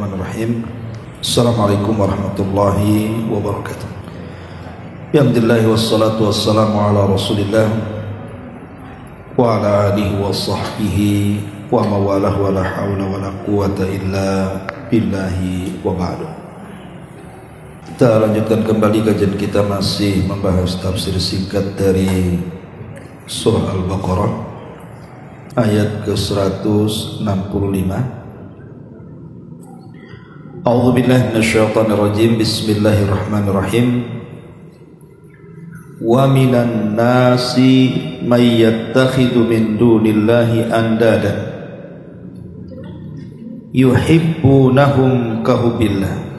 Bismillahirrahmanirrahim. Assalamualaikum warahmatullahi wabarakatuh. Alhamdulillah wassalatu wassalamu ala Rasulillah wa ala alihi wa sahbihi wa mawalah wa la hawla wa la quwata illa billahi wa ba'du. Kita lanjutkan kembali kajian kita, masih membahas tafsir singkat dari surah Al-Baqarah ayat ke-165. A'udzu billahi minasyaitonir rajim. Bismillahirrahmanirrahim. Wa minan nasi may yattakhidhu min dunillahi andadan yuhibbunahum kahubbillah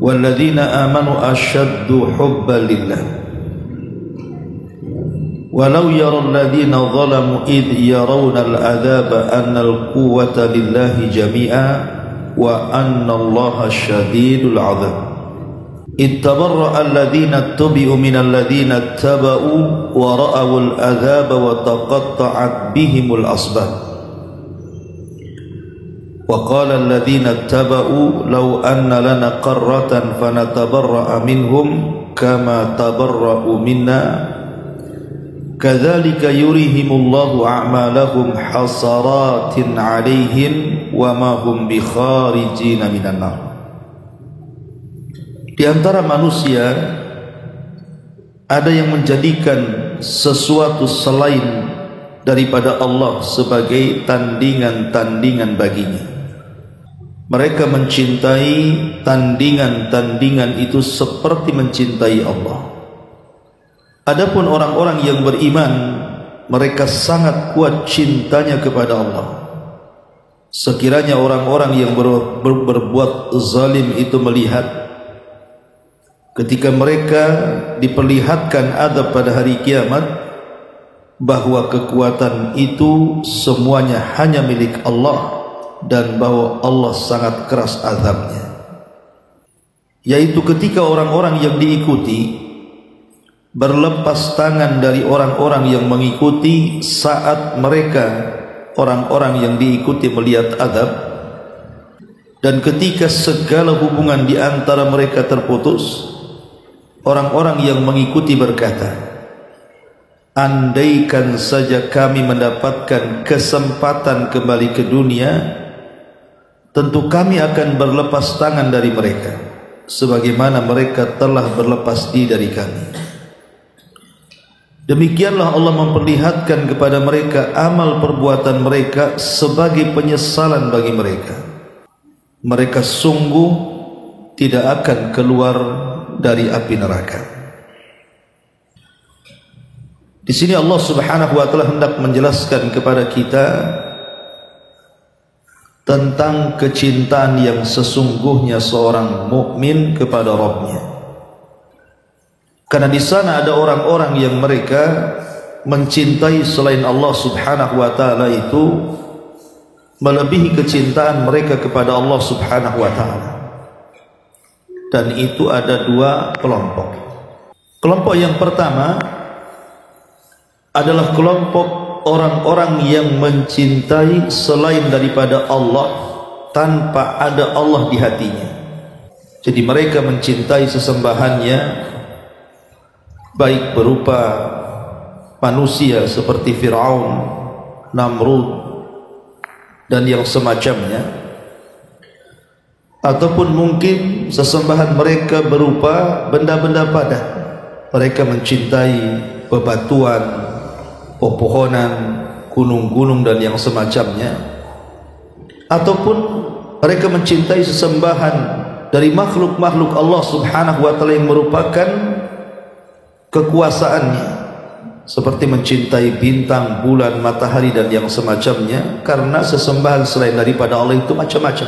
walladzina amanu ashaddu hubban lillah walau yaral ladzina zalamu id yarawna al-'adzaba anna al-quwwata lillahi jami'a wa anna allaha syadidul 'adzab ittabarra'a alladhina tubi'u minal ladhina taba'u wa ra'awul 'adzaba wa taqatta'at bihimul asbab wa qala alladhina taba'u law anna lana qarratan fanatabarra'a minhum kama tabarra'u minna kadzalika yurihimullahu a'malahum hasaratin 'alaihim wa ma hum bikharijin minan nar. Di antara manusia ada yang menjadikan sesuatu selain daripada Allah sebagai tandingan-tandingan baginya. Mereka mencintai tandingan-tandingan itu seperti mencintai Allah. Adapun orang-orang yang beriman, mereka sangat kuat cintanya kepada Allah. Sekiranya orang-orang yang berbuat zalim itu melihat ketika mereka diperlihatkan azab pada hari kiamat, bahwa kekuatan itu semuanya hanya milik Allah dan bahwa Allah sangat keras azabnya, yaitu ketika orang-orang yang diikuti berlepas tangan dari orang-orang yang mengikuti saat mereka orang-orang yang diikuti melihat azab, dan ketika segala hubungan di antara mereka terputus, orang-orang yang mengikuti berkata, andaikan saja kami mendapatkan kesempatan kembali ke dunia, tentu kami akan berlepas tangan dari mereka sebagaimana mereka telah berlepas diri dari kami. Demikianlah Allah memperlihatkan kepada mereka amal perbuatan mereka sebagai penyesalan bagi mereka. Mereka sungguh tidak akan keluar dari api neraka. Di sini Allah Subhanahu wa taala hendak menjelaskan kepada kita tentang kecintaan yang sesungguhnya seorang mukmin kepada Rabb-Nya. Karena di sana ada orang-orang yang mereka mencintai selain Allah Subhanahu wa taala itu melebihi kecintaan mereka kepada Allah Subhanahu wa taala. Dan itu ada dua kelompok. Kelompok yang pertama adalah kelompok orang-orang yang mencintai selain daripada Allah tanpa ada Allah di hatinya. Jadi mereka mencintai sesembahannya, baik berupa manusia seperti Fir'aun, Namrud dan yang semacamnya, ataupun mungkin sesembahan mereka berupa benda-benda padat. Mereka mencintai bebatuan, pepohonan, gunung-gunung dan yang semacamnya, ataupun mereka mencintai sesembahan dari makhluk-makhluk Allah Subhanahu wa taala yang merupakan kekuasaannya, seperti mencintai bintang, bulan, matahari dan yang semacamnya, karena sesembahan selain daripada Allah itu macam-macam.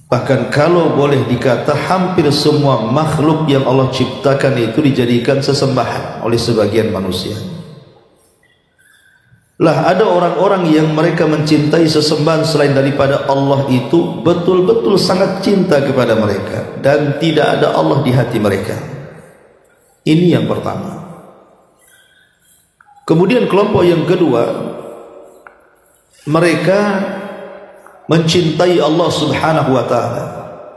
Bahkan kalau boleh dikata hampir semua makhluk yang Allah ciptakan itu dijadikan sesembahan oleh sebagian manusia. Lah ada orang-orang yang mereka mencintai sesembahan selain daripada Allah itu betul-betul sangat cinta kepada mereka dan tidak ada Allah di hati mereka. Ini yang pertama. Kemudian kelompok yang kedua, mereka mencintai Allah Subhanahu wa taala,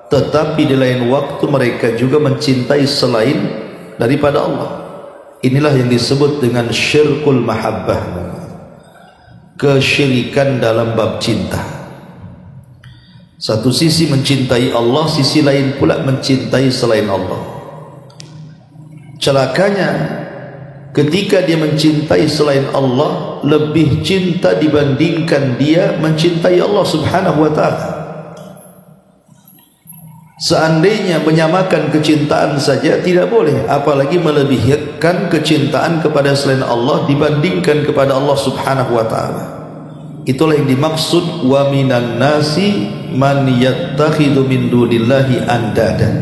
tetapi di lain waktu mereka juga mencintai selain daripada Allah. Inilah yang disebut dengan syirkul mahabbah, kesyirikan dalam bab cinta. Satu sisi mencintai Allah, sisi lain pula mencintai selain Allah. Celakanya ketika dia mencintai selain Allah, lebih cinta dibandingkan dia mencintai Allah Subhanahu wa taala. Seandainya menyamakan kecintaan saja tidak boleh, apalagi melebihkan kecintaan kepada selain Allah dibandingkan kepada Allah Subhanahu wa taala. Itulah yang dimaksud wa minan nasi man yattakhidhu min dunillahi andadan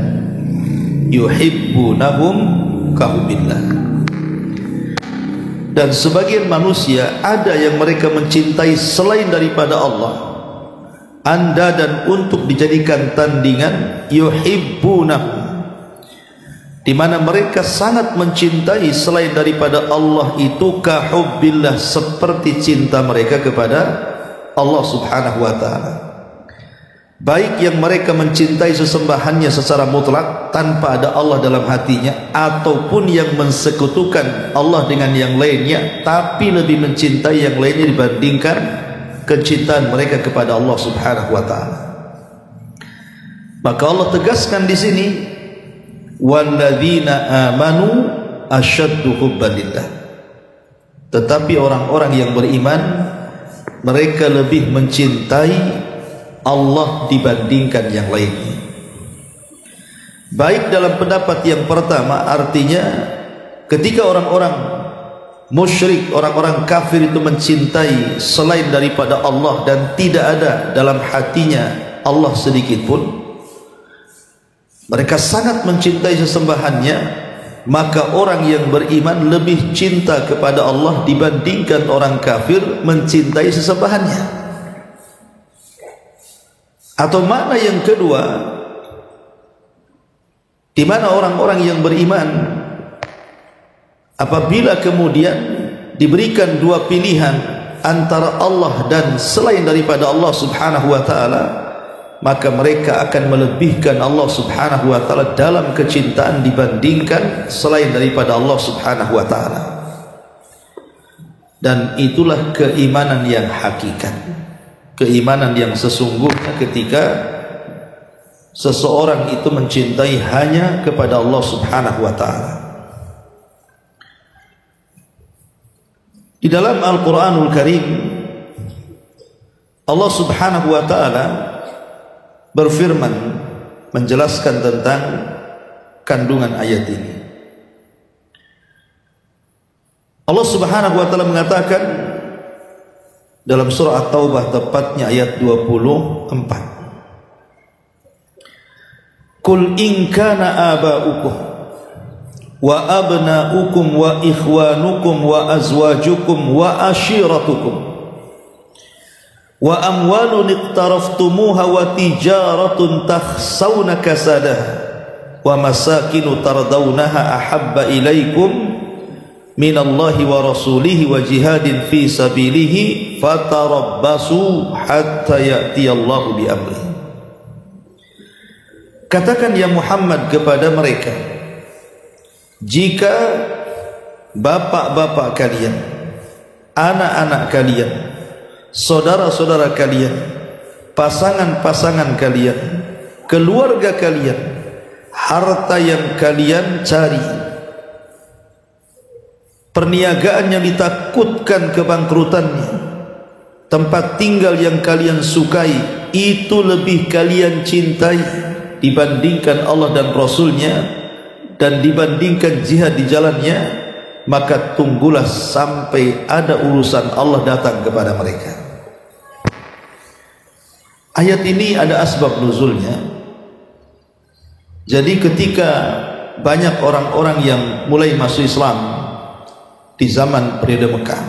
yuhibbunahum kahubbillah. Dan sebagian manusia ada yang mereka mencintai selain daripada Allah, anda dan untuk dijadikan tandingan, yuhibbunahum, di mana mereka sangat mencintai selain daripada Allah itu kahubbillah, seperti cinta mereka kepada Allah Subhanahu wa taala. Baik yang mereka mencintai sesembahannya secara mutlak tanpa ada Allah dalam hatinya, ataupun yang mensekutukan Allah dengan yang lainnya tapi lebih mencintai yang lainnya dibandingkan kecintaan mereka kepada Allah Subhanahu wa taala. Maka Allah tegaskan di sini, walladzina amanu asyaddu hubban lillah. Tetapi orang-orang yang beriman, mereka lebih mencintai Allah dibandingkan yang lainnya. Baik dalam pendapat yang pertama, artinya ketika orang-orang musyrik, orang-orang kafir itu mencintai selain daripada Allah dan tidak ada dalam hatinya Allah sedikit pun, mereka sangat mencintai sesembahannya, maka orang yang beriman lebih cinta kepada Allah dibandingkan orang kafir mencintai sesembahannya. Atau makna yang kedua, di mana orang-orang yang beriman apabila kemudian diberikan dua pilihan antara Allah dan selain daripada Allah Subhanahu wa taala, maka mereka akan melebihkan Allah Subhanahu wa taala dalam kecintaan dibandingkan selain daripada Allah Subhanahu wa taala. Dan itulah keimanan yang hakikat, keimanan yang sesungguhnya ketika seseorang itu mencintai hanya kepada Allah Subhanahu wa taala. Di dalam Al-Qur'anul Karim, Allah Subhanahu wa taala berfirman menjelaskan tentang kandungan ayat ini. Allah Subhanahu wa taala mengatakan dalam surah At-Taubah, tepatnya ayat 24, Qul in kana aba'ukum wa abna'ukum wa ikhwanukum wa azwajukum wa ashiratukum wa amwalun iqtaraftumuha wa tijaratun takhsawna kasadaha wa masakinu tardawnaha ahabba ilaikum minallahi wa rasulihi wa jihadin fi sabilihi fatarabbasu hatta ya'tiyallahu bi amri. Katakan ya Muhammad kepada mereka, jika bapak-bapak kalian, anak-anak kalian, saudara-saudara kalian, pasangan-pasangan kalian, keluarga kalian, harta yang kalian cari, perniagaan yang ditakutkan kebangkrutannya, tempat tinggal yang kalian sukai, itu lebih kalian cintai dibandingkan Allah dan Rasulnya dan dibandingkan jihad di jalannya, maka tunggulah sampai ada urusan Allah datang kepada mereka. Ayat ini ada asbab nuzulnya. Jadi ketika banyak orang-orang yang mulai masuk Islam di zaman periode Mekah,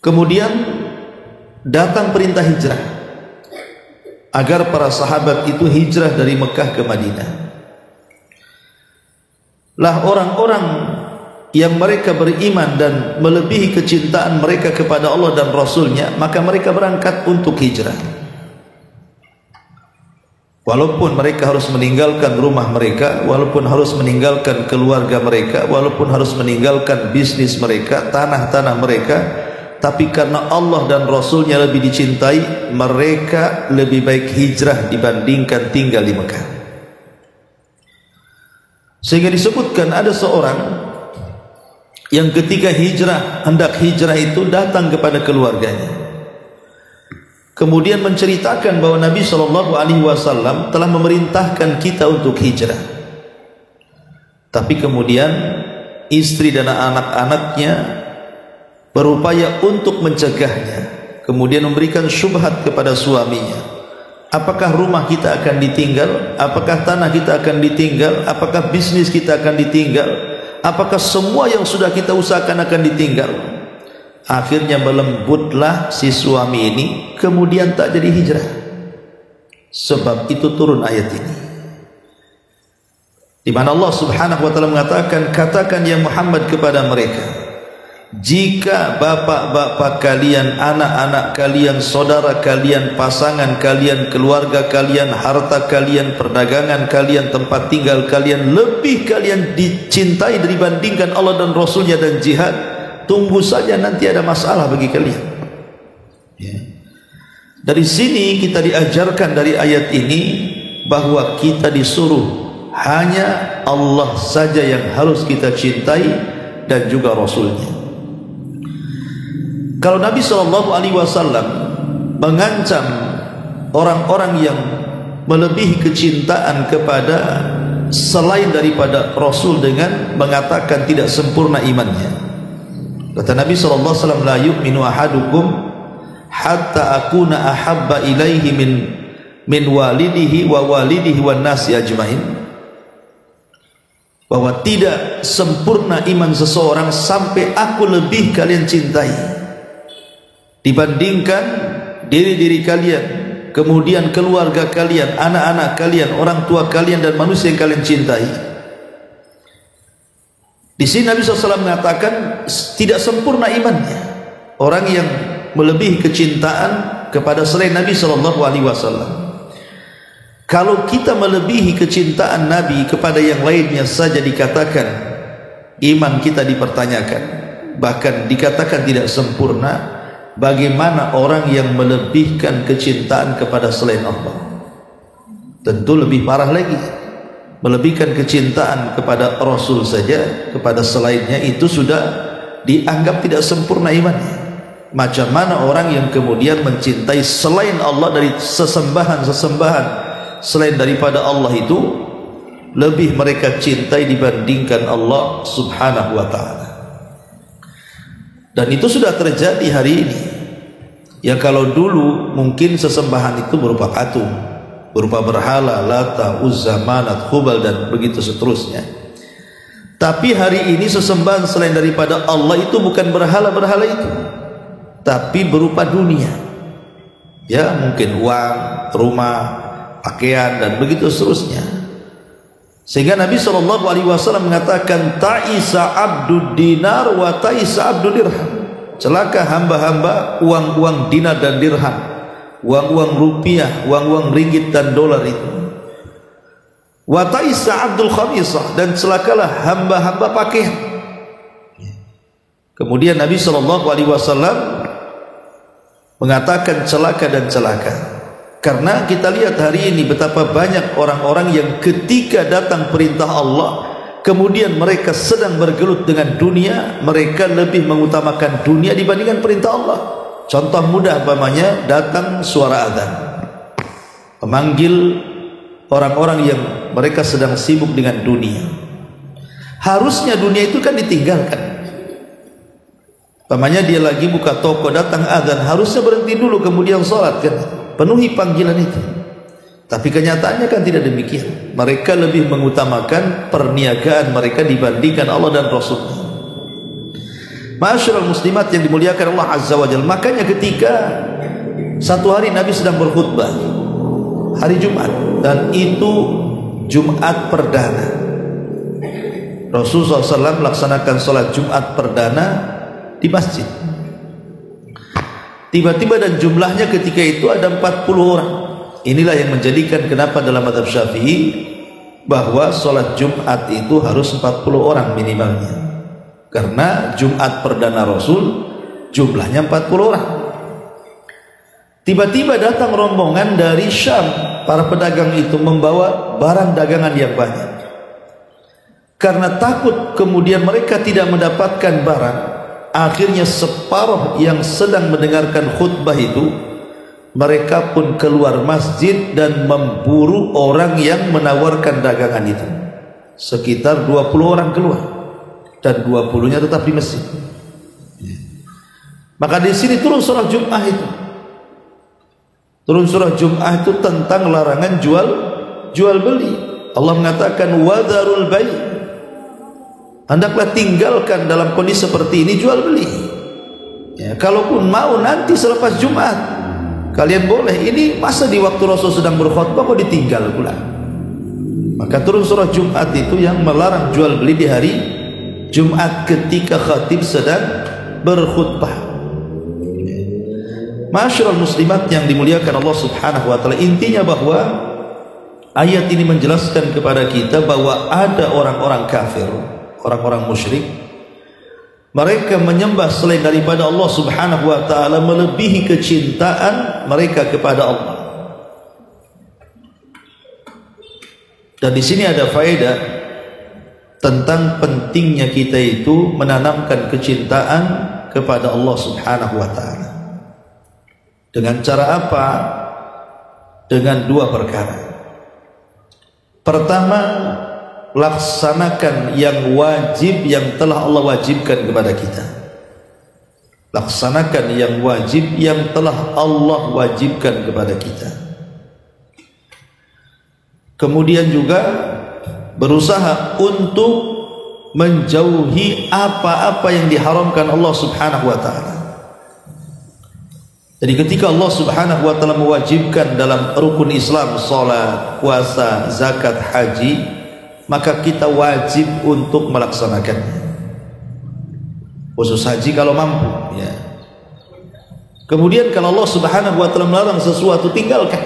kemudian datang perintah hijrah agar para sahabat itu hijrah dari Mekah ke Madinah. Lah orang-orang yang mereka beriman dan melebihi kecintaan mereka kepada Allah dan Rasulnya, maka mereka berangkat untuk hijrah. Walaupun mereka harus meninggalkan rumah mereka, walaupun harus meninggalkan keluarga mereka, walaupun harus meninggalkan bisnis mereka, tanah-tanah mereka, tapi karena Allah dan Rasulnya lebih dicintai, mereka lebih baik hijrah dibandingkan tinggal di Mekah. Sehingga disebutkan ada seorang yang ketika hendak hijrah itu datang kepada keluarganya, kemudian menceritakan bahwa Nabi SAW telah memerintahkan kita untuk hijrah. Tapi kemudian istri dan anak-anaknya berupaya untuk mencegahnya, kemudian memberikan syubhat kepada suaminya. Apakah rumah kita akan ditinggal? Apakah tanah kita akan ditinggal? Apakah bisnis kita akan ditinggal? Apakah semua yang sudah kita usahakan akan ditinggal? Akhirnya melembutlah si suami ini, kemudian tak jadi hijrah. Sebab itu turun ayat ini, di mana Allah Subhanahu wa taala mengatakan, katakan ya Muhammad kepada mereka, jika bapak-bapak kalian, anak-anak kalian, saudara kalian, pasangan kalian, keluarga kalian, harta kalian, perdagangan kalian, tempat tinggal kalian lebih kalian dicintai dibandingkan Allah dan Rasulnya dan jihad, tunggu saja nanti ada masalah bagi kalian. Ya. Dari sini kita diajarkan dari ayat ini bahwa kita disuruh hanya Allah saja yang harus kita cintai dan juga Rasulnya. Kalau Nabi SAW mengancam orang-orang yang melebihi kecintaan kepada selain daripada Rasul dengan mengatakan tidak sempurna imannya, kata Nabi SAW, la yu'minu ahadukum hatta akuna ahabba ilaihi min walidihi wa walidihi wan nasi ajmain, bahwa tidak sempurna iman seseorang sampai aku lebih kalian cintai dibandingkan diri-diri kalian, kemudian keluarga kalian, anak-anak kalian, orang tua kalian dan manusia yang kalian cintai. Di sini Nabi SAW mengatakan tidak sempurna imannya orang yang melebihi kecintaan kepada selain Nabi SAW. Kalau kita melebihi kecintaan Nabi kepada yang lainnya saja dikatakan iman kita dipertanyakan, bahkan dikatakan tidak sempurna, bagaimana orang yang melebihkan kecintaan kepada selain Allah? Tentu lebih parah lagi. Melebihkan kecintaan kepada Rasul saja, kepada selainnya itu sudah dianggap tidak sempurna imannya. Macam mana orang yang kemudian mencintai selain Allah dari sesembahan-sesembahan selain daripada Allah itu lebih mereka cintai dibandingkan Allah Subhanahu wa ta'ala. Dan itu sudah terjadi hari ini. Yang kalau dulu mungkin sesembahan itu berupa patung, berupa berhala, Lata, Uzza, Manat, Hubal dan begitu seterusnya. Tapi hari ini sesembahan selain daripada Allah itu bukan berhala-berhala itu, tapi berupa dunia. Ya, mungkin uang, rumah, pakaian dan begitu seterusnya. Sehingga Nabi SAW mengatakan, ta'isa abdud dinar wa ta'isa abdud dirham. Celaka hamba-hamba uang-uang dinar dan dirham, uang-uang rupiah, uang-uang ringgit dan dolar itu. Wa ta'isa abdul khamisah, dan celakalah hamba-hamba pakaian. Kemudian Nabi SAW mengatakan celaka dan celaka. Karena kita lihat hari ini betapa banyak orang-orang yang ketika datang perintah Allah, kemudian mereka sedang bergelut dengan dunia, mereka lebih mengutamakan dunia dibandingkan perintah Allah. Contoh mudah umpamanya, datang suara azan memanggil orang-orang yang mereka sedang sibuk dengan dunia. Harusnya dunia itu kan ditinggalkan. Umpamanya dia lagi buka toko, datang azan, harusnya berhenti dulu kemudian sholat kan, penuhi panggilan itu. Tapi kenyataannya kan tidak demikian. Mereka lebih mengutamakan perniagaan mereka dibandingkan Allah dan Rasulnya. Ma'asyiral muslimat yang dimuliakan Allah Azza wa Jalla. Makanya ketika satu hari Nabi sedang berkhutbah hari Jumat, dan itu Jumat perdana, Rasulullah SAW melaksanakan sholat Jumat perdana di masjid. Tiba-tiba dan jumlahnya ketika itu ada 40 orang. Inilah yang menjadikan kenapa dalam mazhab Syafi'i bahwa sholat Jumat itu harus 40 orang minimalnya, karena Jumat perdana Rasul jumlahnya 40 orang. Tiba-tiba datang rombongan dari Syam. Para pedagang itu membawa barang dagangan yang banyak. Karena takut kemudian mereka tidak mendapatkan barang, akhirnya separuh yang sedang mendengarkan khutbah itu, mereka pun keluar masjid dan memburu orang yang menawarkan dagangan itu. Sekitar 20 orang keluar, dan 20-nya tetap di masjid. Maka di sini turun surah Jum'ah itu. Turun surah Jum'ah itu tentang larangan jual beli. Allah mengatakan wadharul bai'. Hendaklah tinggalkan dalam kondisi seperti ini jual beli. Ya, kalaupun mau nanti selepas Jumat kalian boleh. Ini masa di waktu Rasul sedang berkhutbah kok ditinggal pula. Maka turun surah Jumat itu yang melarang jual beli di hari Jumat ketika khatib sedang berkhutbah. Masyarul muslimat yang dimuliakan Allah Subhanahu wa taala, intinya bahwa ayat ini menjelaskan kepada kita bahwa ada orang-orang kafir, orang-orang musyrik, mereka menyembah selain daripada Allah Subhanahu wa taala melebihi kecintaan mereka kepada Allah. Dan di sini ada faedah tentang pentingnya kita itu menanamkan kecintaan kepada Allah Subhanahu wa taala. Dengan cara apa? Dengan dua perkara. Pertama, laksanakan yang wajib yang telah Allah wajibkan kepada kita. Laksanakan yang wajib yang telah Allah wajibkan kepada kita. Kemudian juga berusaha untuk menjauhi apa-apa yang diharamkan Allah Subhanahu wa taala. Jadi ketika Allah Subhanahu wa taala mewajibkan dalam rukun Islam salat, puasa, zakat, haji, maka kita wajib untuk melaksanakannya. Khusus haji kalau mampu, ya. Kemudian kalau Allah Subhanahu wa taala melarang sesuatu, tinggalkan.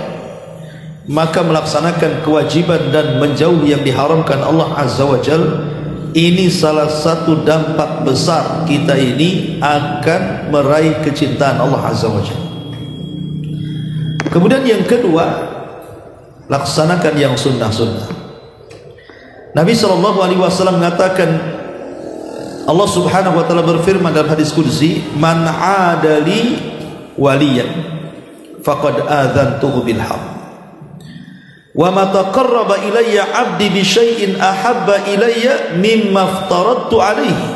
Maka melaksanakan kewajiban dan menjauhi yang diharamkan Allah Azza wa Jalla, ini salah satu dampak besar kita ini akan meraih kecintaan Allah Azza wa Jalla. Kemudian yang kedua, laksanakan yang sunnah-sunnah. Nabi SAW mengatakan, Allah Subhanahu wa taala berfirman dalam hadis qudsi, "Man 'adali waliyan faqad adzantuhu bil haqq. Wa ma taqarraba ilayya 'abdi bi syai'in ahabba ilayya mimma aftaradtu 'alaihi.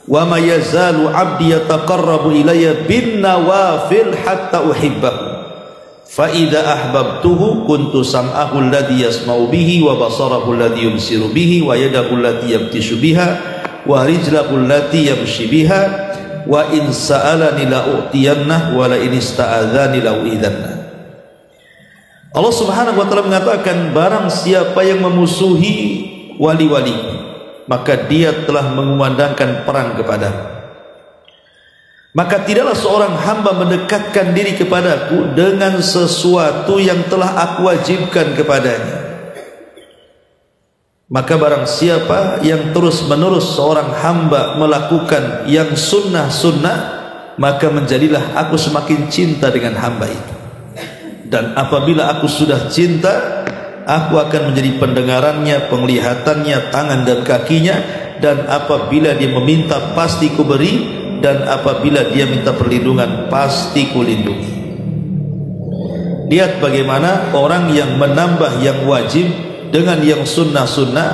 Wa ma yazalu 'abdi yataqarrabu ilayya bin nawafil hatta uhibbahu. Fa idza ahbabtuhu kuntu sam'ahu alladhi yasma'u bihi wa basarahu alladhi yubsiru bihi wa yadahu allati yabtishu biha wa rijlahu allati yamshi biha wa in sa'alani la u'tiyannah wa la in ista'adzani la u'idzannah." Allah Subhanahu wa taala mengatakan, barang siapa yang memusuhi wali-wali, maka dia telah mengumandangkan perang kepadaku. Maka tidaklah seorang hamba mendekatkan diri kepadaku dengan sesuatu yang telah aku wajibkan kepadanya. Maka barang siapa yang terus menerus seorang hamba melakukan yang sunnah-sunnah, maka menjadilah aku semakin cinta dengan hamba itu. Dan apabila aku sudah cinta, aku akan menjadi pendengarannya, penglihatannya, tangan dan kakinya. Dan apabila dia meminta, pasti ku beri. Dan apabila dia minta perlindungan, pasti kulindungi. Lihat bagaimana orang yang menambah yang wajib dengan yang sunnah-sunnah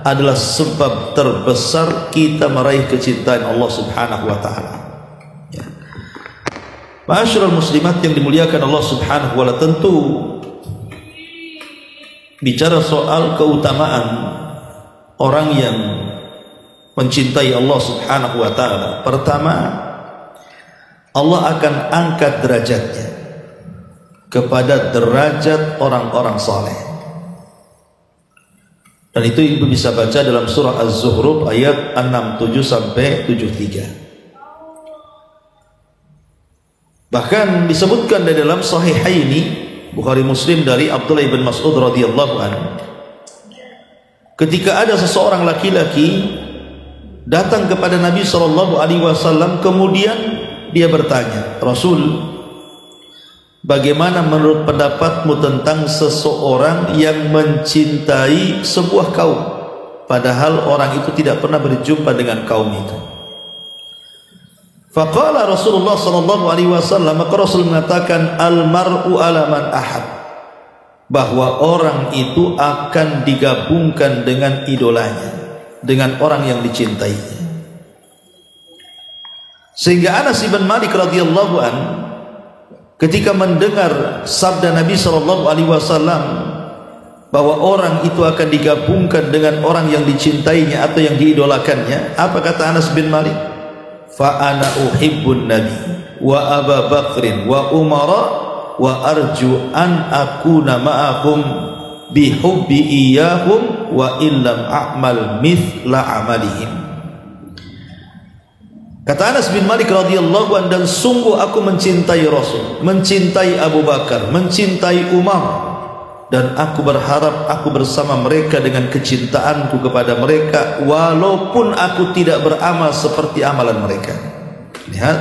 adalah sebab terbesar kita meraih kecintaan Allah Subhanahu wa taala. Ya. Ma'asyiral muslimat yang dimuliakan Allah Subhanahu wa taala, tentu bicara soal keutamaan orang yang mencintai Allah Subhanahu wa taala, pertama, Allah akan angkat derajatnya kepada derajat orang-orang saleh. Dan itu ibu bisa baca dalam surah Az-Zuhruf ayat 67 sampai 73. Bahkan disebutkan di dalam Sahihaini Bukhari Muslim dari Abdullah bin Mas'ud radhiyallahu anhu, ketika ada seseorang laki-laki datang kepada Nabi SAW, kemudian dia bertanya, Rasul, bagaimana menurut pendapatmu tentang seseorang yang mencintai sebuah kaum padahal orang itu tidak pernah berjumpa dengan kaum itu? Faqala Rasulullah SAW, maka Rasul mengatakan, al-mar'u ala man ahab, bahwa orang itu akan digabungkan dengan idolanya, dengan orang yang dicintainya. Sehingga Anas bin Malik radhiyallahu an ketika mendengar sabda Nabi SAW bahwa orang itu akan digabungkan dengan orang yang dicintainya atau yang diidolakannya, apa kata Anas bin Malik? Fa ana uhibbun nabi wa Aba Bakrin wa Umara wa arju an akuna ma'ahum bihubbi iyahum wa illam a'mal mithla amalihim. Kata Anas bin Malik radhiyallahu anhu, dan sungguh aku mencintai Rasul, mencintai Abu Bakar, mencintai Umar, dan aku berharap aku bersama mereka dengan kecintaanku kepada mereka walaupun aku tidak beramal seperti amalan mereka. Lihat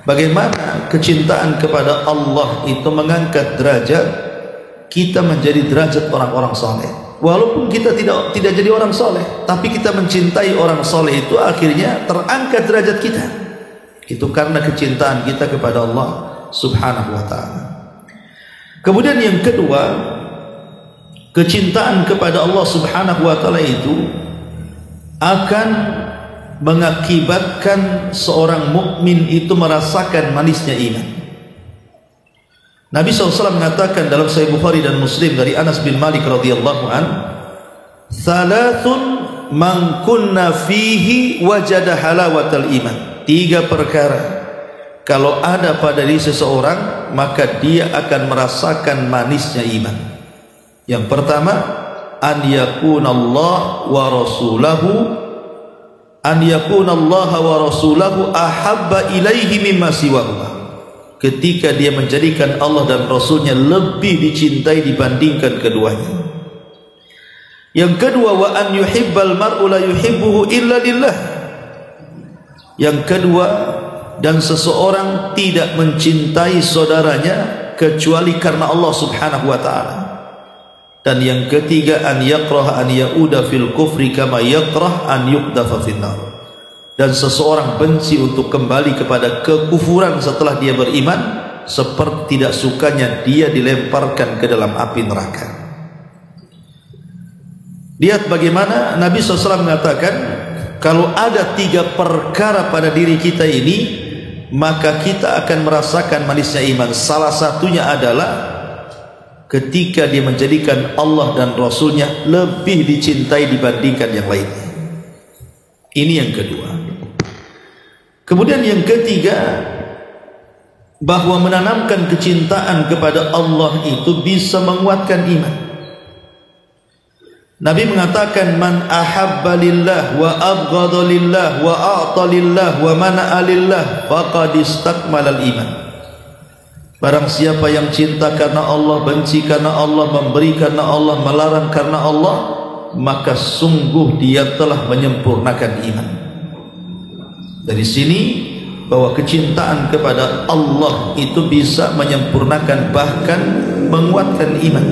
bagaimana kecintaan kepada Allah itu mengangkat derajat kita menjadi derajat orang-orang saleh. Walaupun kita tidak jadi orang saleh, tapi kita mencintai orang saleh itu akhirnya terangkat derajat kita. Itu karena kecintaan kita kepada Allah Subhanahu wa taala. Kemudian yang kedua, kecintaan kepada Allah Subhanahu wa taala itu akan mengakibatkan seorang mukmin itu merasakan manisnya iman. Nabi SAW mengatakan dalam Sahih Bukhari dan Muslim dari Anas bin Malik radhiyallahu an, "Thalathun man kunna fihi wajada halawatal iman." 3 perkara kalau ada pada diri seseorang maka dia akan merasakan manisnya iman. Yang pertama, an yakunallah wa rasulahu ahabba ilaihi mimma siwahuma. Ketika dia menjadikan Allah dan Rasulnya lebih dicintai dibandingkan keduanya. Yang kedua, wa an yuhibbal mar'u la yuhibbuhu illa lillah. Yang kedua, dan seseorang tidak mencintai saudaranya kecuali karena Allah Subhanahu wa taala. Dan yang ketiga, an yakrah an yauda fil kufri kama yakrah an yuqdafa finnar. Dan seseorang benci untuk kembali kepada kekufuran setelah dia beriman seperti tidak sukanya dia dilemparkan ke dalam api neraka. Lihat bagaimana Nabi SAW mengatakan, kalau ada 3 perkara pada diri kita ini maka kita akan merasakan manisnya iman. Salah satunya adalah ketika dia menjadikan Allah dan Rasulnya lebih dicintai dibandingkan yang lainnya. Ini yang kedua. Kemudian yang ketiga, bahwa menanamkan kecintaan kepada Allah itu bisa menguatkan iman. Nabi mengatakan, man ahabba lillah wa abghadha lillah wa a'ta lillah wa mana'a lillah faqad istakmalal iman. Barang siapa yang cinta karena Allah, benci karena Allah, memberi karena Allah, melarang karena Allah, maka sungguh dia telah menyempurnakan iman. Dari sini bahwa kecintaan kepada Allah itu bisa menyempurnakan bahkan menguatkan iman.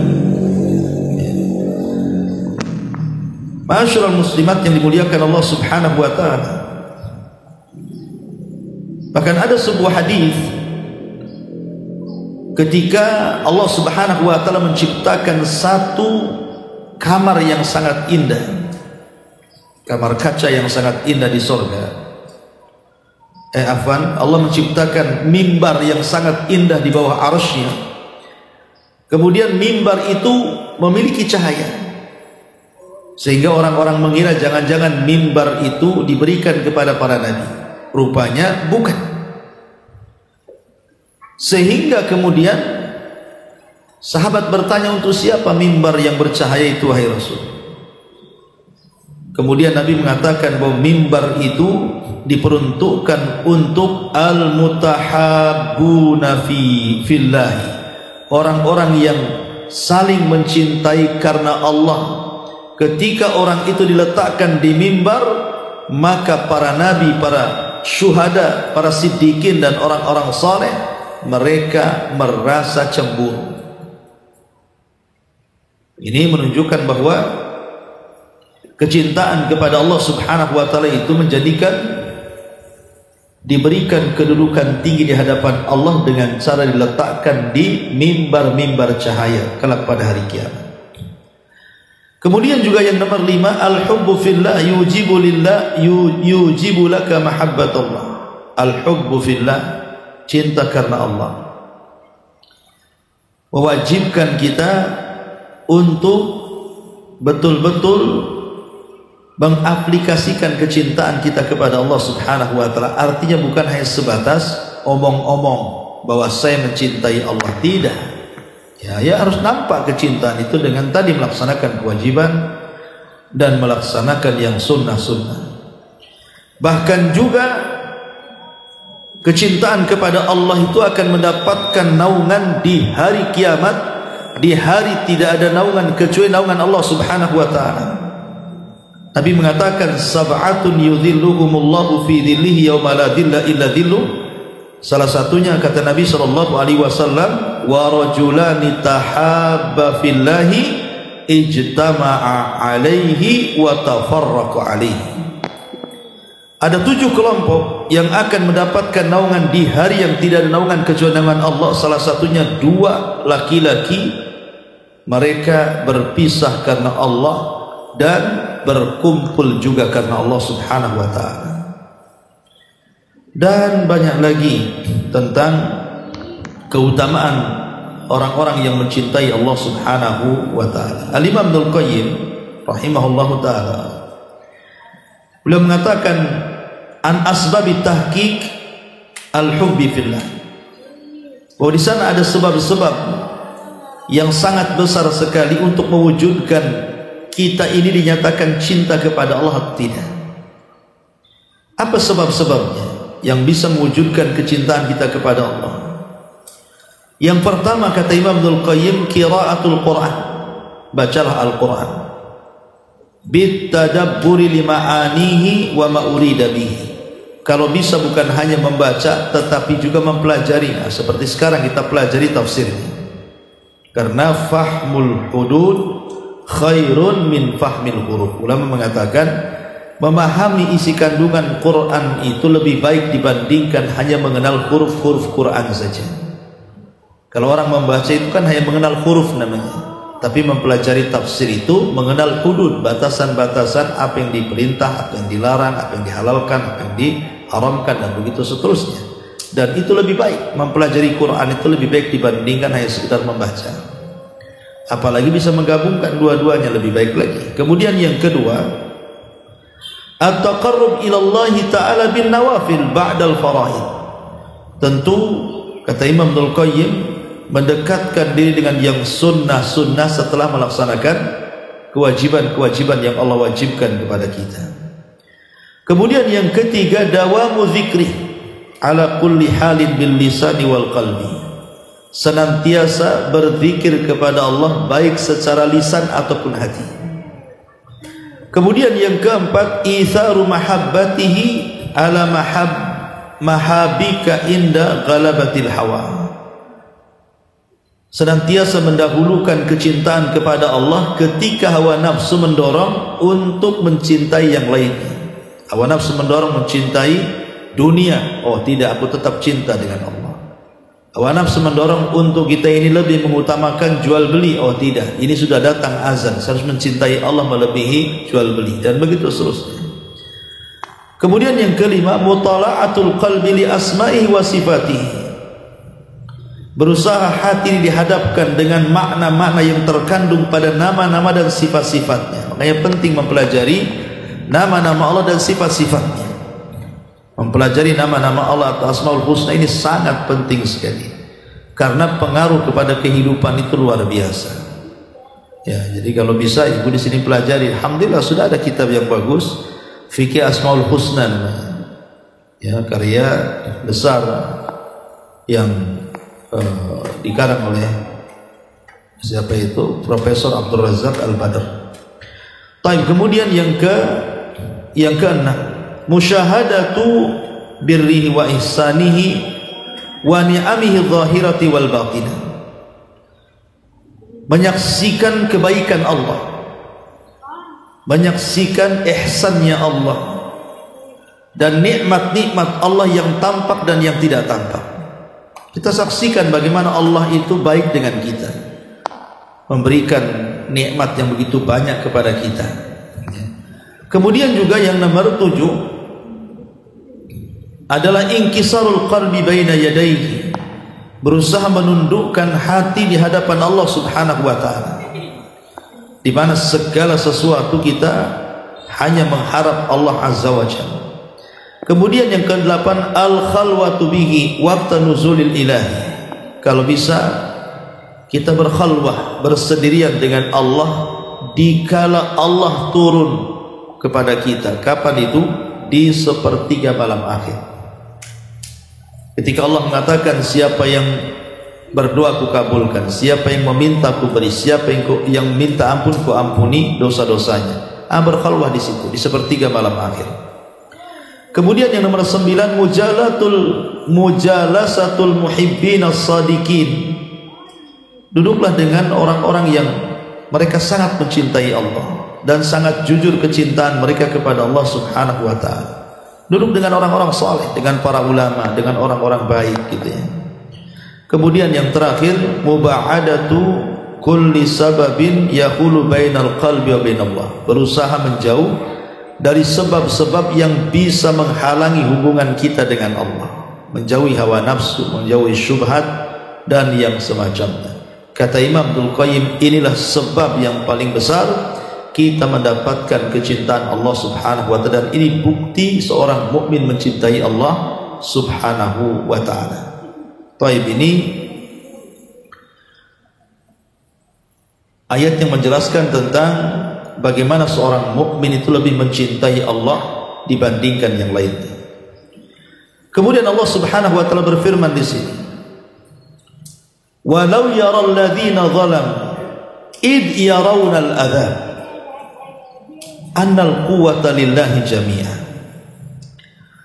Ma'asyiral muslimat yang dimuliakan Allah Subhanahu wa taala. Bahkan ada sebuah hadis ketika Allah Subhanahu wa taala menciptakan satu kamar yang sangat indah, kamar kaca yang sangat indah di surga. Allah menciptakan mimbar yang sangat indah di bawah arsy-Nya. Kemudian mimbar itu memiliki cahaya, sehingga orang-orang mengira jangan-jangan mimbar itu diberikan kepada para nabi. Rupanya bukan. Sehingga kemudian sahabat bertanya, untuk siapa mimbar yang bercahaya itu wahai Rasul? Kemudian Nabi mengatakan bahwa mimbar itu diperuntukkan untuk al-mutahabbuna fillahi, orang-orang yang saling mencintai karena Allah. Ketika orang itu diletakkan di mimbar, maka para nabi, para syuhada, para siddiqin dan orang-orang saleh, mereka merasa cemburu. Ini menunjukkan bahwa kecintaan kepada Allah Subhanahu wa taala itu diberikan kedudukan tinggi di hadapan Allah dengan cara diletakkan di mimbar-mimbar cahaya kelak pada hari kiamat. Kemudian juga yang nomor 5, al-hubbu fillah yujibu laka mahabbatullah. Al-hubbu fillah, cinta karena Allah, mewajibkan kita untuk betul-betul mengaplikasikan kecintaan kita kepada Allah Subhanahu wa taala. Artinya bukan hanya sebatas omong-omong bahwa saya mencintai Allah, tidak. Ya harus nampak kecintaan itu dengan tadi melaksanakan kewajiban dan melaksanakan yang sunnah-sunnah. Bahkan juga kecintaan kepada Allah itu akan mendapatkan naungan di hari kiamat, di hari tidak ada naungan kecuali naungan Allah Subhanahu wa taala. Nabi mengatakan sab'atun yudhilluhumullahu fi dhillihi yauma la dhilla illa dhilluh. Salah satunya kata Nabi sallallahu alaihi wasallam, wa rajulani tahabba fillahi ijtama'a alaihi wa tafarraqa alaihi. Ada 7 kelompok yang akan mendapatkan naungan di hari yang tidak ada naungan kecuali naungan Allah. Salah satunya 2 laki-laki, mereka berpisah karena Allah dan berkumpul juga karena Allah Subhanahu wa taala. Dan banyak lagi tentang keutamaan orang-orang yang mencintai Allah Subhanahu wa taala. Al-Imam Ibnu Qayyim rahimahullahu taala beliau mengatakan an asbabi tahqiq al-hubbi fillah, bahwa di sana ada sebab-sebab yang sangat besar sekali untuk mewujudkan kita ini dinyatakan cinta kepada Allah atau tidak. Apa sebab-sebabnya yang bisa mewujudkan kecintaan kita kepada Allah? Yang pertama kata Imam Ibnu Qayyim, qiraatul Quran, bacalah Al-Quran bitadabburi lima'anihi wa ma'urida bihi. Kalau bisa bukan hanya membaca tetapi juga mempelajari. Nah, seperti sekarang kita pelajari tafsirnya, karena fahmul hudud khairun min fahmil huruf. Ulama mengatakan memahami isi kandungan Quran itu lebih baik dibandingkan hanya mengenal huruf-huruf Quran saja. Kalau orang membaca itu kan hanya mengenal huruf namanya, tapi mempelajari tafsir itu mengenal hudud, batasan-batasan apa yang diperintah, apa yang dilarang, apa yang dihalalkan, apa yang diharamkan, dan begitu seterusnya. Dan itu lebih baik, mempelajari Quran itu lebih baik dibandingkan hanya sekedar membaca. Apalagi bisa menggabungkan dua-duanya, lebih baik lagi. Kemudian yang kedua, at-taqarrub ila Allah Ta'ala bin nawafil ba'dal faraid. Tentu kata Imam Ibnu Qayyim, mendekatkan diri dengan yang sunnah-sunnah setelah melaksanakan kewajiban-kewajiban yang Allah wajibkan kepada kita. Kemudian yang ketiga, dawamu zikri ala kulli halin bil lisani wal qalbi. Senantiasa berzikir kepada Allah baik secara lisan ataupun hati. Kemudian yang keempat, itharu mahabbatihi ala mahabika inda ghalabatil hawa. Senantiasa mendahulukan kecintaan kepada Allah ketika hawa nafsu mendorong untuk mencintai yang lainnya. Hawa nafsu mendorong mencintai dunia, oh tidak, aku tetap cinta dengan Allah. Hawa nafsu mendorong untuk kita ini lebih mengutamakan jual beli, oh tidak, ini sudah datang azan, saya harus mencintai Allah melebihi jual beli, dan begitu seterusnya. Kemudian yang kelima, mutala'atul qalbi li asma'ihi wa sifatihi. Berusaha hati dihadapkan dengan makna-makna yang terkandung pada nama-nama dan sifat-sifatnya. Makanya penting mempelajari nama-nama Allah dan sifat-sifatnya. Mempelajari nama-nama Allah atau Asmaul Husna ini sangat penting sekali, karena pengaruh kepada kehidupan itu luar biasa. Ya, jadi kalau bisa ibu di sini pelajari. Alhamdulillah sudah ada kitab yang bagus, Fikih Asmaul Husna, ya, karya besar yang dikarang oleh siapa itu? Profesor Abdul Razak Al-Badr. Baik, kemudian yang keenam, musyahadatu birrihi wa ihsanihi wa ni'amihi zahirati wal batinah. Menyaksikan kebaikan Allah, menyaksikan ihsannya Allah dan nikmat-nikmat Allah yang tampak dan yang tidak tampak. Kita saksikan bagaimana Allah itu baik dengan kita, memberikan nikmat yang begitu banyak kepada kita. Kemudian juga yang nomor 7 adalah inkisarul qalbi baina yadayhi, berusaha menundukkan hati di hadapan Allah Subhanahu wa taala, di mana segala sesuatu kita hanya mengharap Allah Azza wa Jalla. Kemudian yang ke-8, al-khalwatu bihi waqta nuzulil ilahi. Kalau bisa kita berkhalwah, bersendirian dengan Allah dikala Allah turun kepada kita. Kapan itu? Di sepertiga malam akhir. Ketika Allah mengatakan, siapa yang berdoa ku kabulkan, siapa yang meminta ku beri, siapa yang minta ampun ku ampuni dosa-dosanya. Berkhalwah di situ, di sepertiga malam akhir. Kemudian yang nomor 9, mujalasatul muhibbin as-sadiqin. Duduklah dengan orang-orang yang mereka sangat mencintai Allah dan sangat jujur kecintaan mereka kepada Allah Subhanahu wa taala. Duduk dengan orang-orang saleh, dengan para ulama, dengan orang-orang baik gitu ya. Kemudian yang terakhir, muba'adatu kulli sababin yahulu bainal qalbi wa bainallah. Berusaha menjauh dari sebab-sebab yang bisa menghalangi hubungan kita dengan Allah. Menjauhi hawa nafsu, menjauhi syubhat dan yang semacamnya. Kata Imam Abdul Qayyim, inilah sebab yang paling besar kita mendapatkan kecintaan Allah Subhanahu wa taala, dan ini bukti seorang mukmin mencintai Allah Subhanahu wa taala. Taib, ini ayat yang menjelaskan tentang bagaimana seorang mukmin itu lebih mencintai Allah dibandingkan yang lainnya. Kemudian Allah Subhanahu wa taala berfirman di sini, walau yaral ladzina zalamu id yarawna al-adzab annal quwwata lillahi jami'an.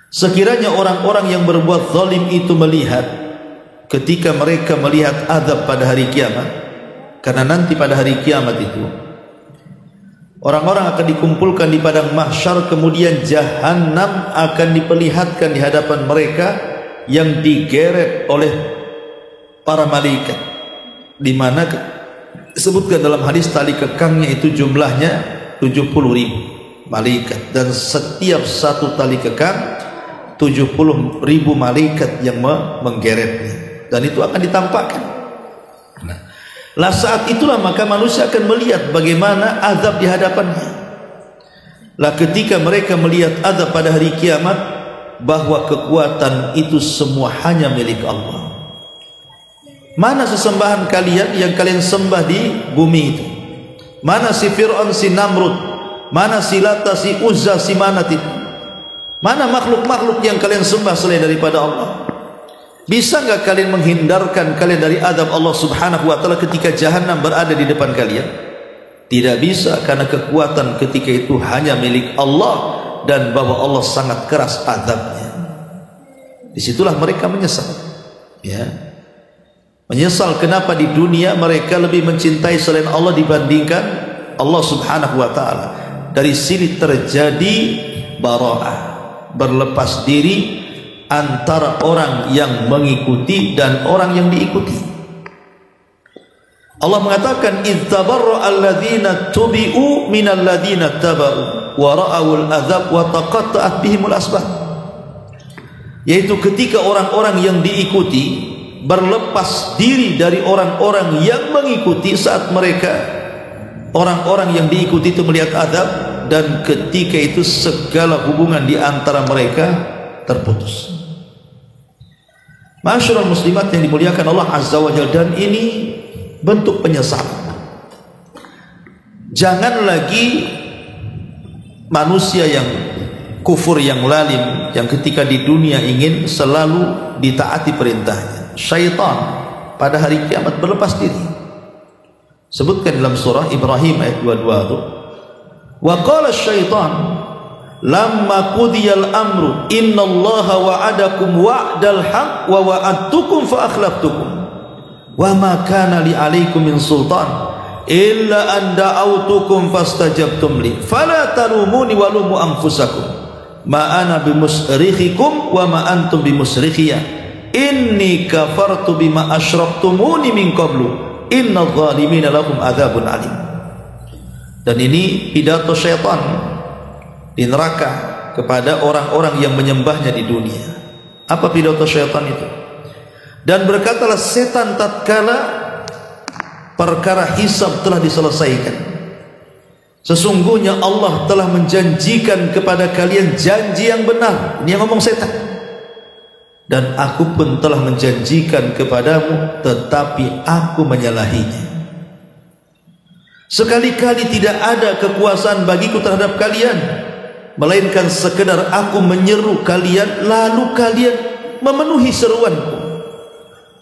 Sekiranya orang-orang yang berbuat zalim itu melihat, ketika mereka melihat azab pada hari kiamat, karena nanti pada hari kiamat itu orang-orang akan dikumpulkan di padang mahsyar, kemudian jahanam akan diperlihatkan di hadapan mereka yang digeret oleh para malaikat, di mana disebutkan dalam hadis tali kekangnya itu jumlahnya 70.000 malaikat, dan setiap satu tali kekang 70.000 malaikat yang menggeretnya, dan itu akan ditampakkan. Lah saat itulah maka manusia akan melihat bagaimana azab di hadapannya. Lah ketika mereka melihat azab pada hari kiamat, bahwa kekuatan itu semua hanya milik Allah. Mana sesembahan kalian yang kalian sembah di bumi itu? Mana si Fir'aun, si Namrud, mana si Lata, si Uzza, si Manat itu? Mana makhluk-makhluk yang kalian sembah selain daripada Allah? Bisa enggak kalian menghindarkan kalian dari azab Allah Subhanahu wa taala ketika jahanam berada di depan kalian? Tidak bisa, karena kekuatan ketika itu hanya milik Allah, dan bahwa Allah sangat keras azabnya. Disitulah mereka menyesal, ya. Menyesal kenapa di dunia mereka lebih mencintai selain Allah dibandingkan Allah Subhanahu wa taala. Dari sini terjadi bara'ah, berlepas diri antara orang yang mengikuti dan orang yang diikuti. Allah mengatakan, idz tabarra'a alladzina tubi'u minal ladzina taba'u wa ra'awul adzab wa taqatta'at bihimul asbab. Yaitu ketika orang-orang yang diikuti berlepas diri dari orang-orang yang mengikuti, saat mereka orang-orang yang diikuti itu melihat azab, dan ketika itu segala hubungan di antara mereka terputus. Masyarul muslimat yang dimuliakan Allah Azza wa Jalla, dan ini bentuk penyesalan. Jangan lagi manusia yang kufur, yang lalim, yang ketika di dunia ingin selalu ditaati perintahnya. Syaitan pada hari kiamat berlepas diri. Sebutkan dalam surah Ibrahim ayat 22 itu, wa qala syaitan lamma qudiyal amru innallaha wa'adakum wa'dal haqq wa wa'adtukum fa akhlaftukum wa ma kana li 'alaikum min sultan illa an da'autukum fastajabtum li fala talumuni wa lumu anfusakum ma ana bimusrikhikum wa ma antum bimusrikhiyya inni kafartu bima asyraktumuni min qablu innadh dhalimina lahum adzabun alim. Dan ini pidato syaitan di neraka kepada orang-orang yang menyembahnya di dunia. Apa pidato syaitan itu? Dan berkatalah setan tatkala perkara hisab telah diselesaikan, sesungguhnya Allah telah menjanjikan kepada kalian janji yang benar. Ini yang ngomong setan. Dan aku pun telah menjanjikan kepadamu, tetapi aku menyalahinya. Sekali-kali tidak ada kekuasaan bagiku terhadap kalian, melainkan sekedar aku menyeru kalian, lalu kalian memenuhi seruanku.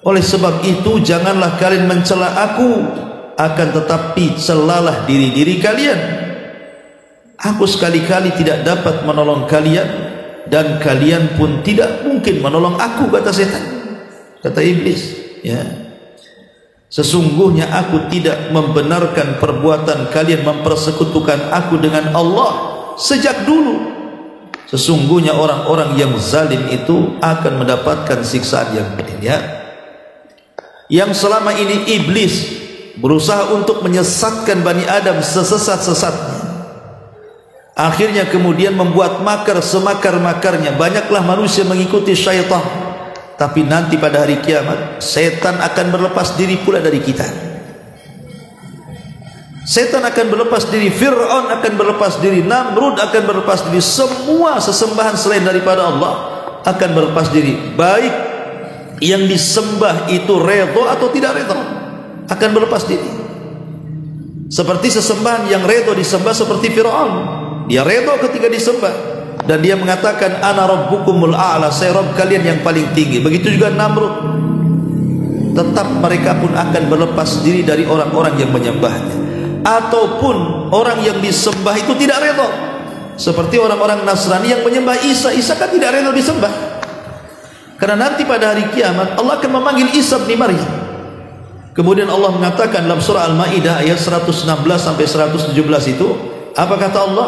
Oleh sebab itu janganlah kalian mencela aku, akan tetapi celalah diri-diri kalian. Aku sekali-kali tidak dapat menolong kalian, dan kalian pun tidak mungkin menolong aku, kata setan, kata iblis. Ya, sesungguhnya aku tidak membenarkan perbuatan kalian mempersekutukan aku dengan Allah sejak dulu. Sesungguhnya orang-orang yang zalim itu akan mendapatkan siksaan yang pedih. Ya, yang selama ini iblis berusaha untuk menyesatkan Bani Adam sesesat-sesatnya, akhirnya kemudian membuat makar semakar-makarnya. Banyaklah manusia mengikuti syaitan, tapi nanti pada hari kiamat setan akan berlepas diri pula dari kita. Setan akan berlepas diri, Fir'aun akan berlepas diri, Namrud akan berlepas diri, semua sesembahan selain daripada Allah akan berlepas diri. Baik yang disembah itu redha atau tidak redha, akan berlepas diri. Seperti sesembahan yang redha disembah seperti Fir'aun, dia redha ketika disembah dan dia mengatakan ana rabbukumul a'la, saya Rabb kalian yang paling tinggi. Begitu juga Namrud. Tetap mereka pun akan berlepas diri dari orang-orang yang menyembahnya. Ataupun orang yang disembah itu tidak redha, seperti orang-orang Nasrani yang menyembah Isa. Isa kan tidak redha disembah, karena nanti pada hari kiamat Allah akan memanggil Isa bin Maryam. Kemudian Allah mengatakan dalam surah Al-Maidah ayat 116 sampai 117 itu, apa kata Allah?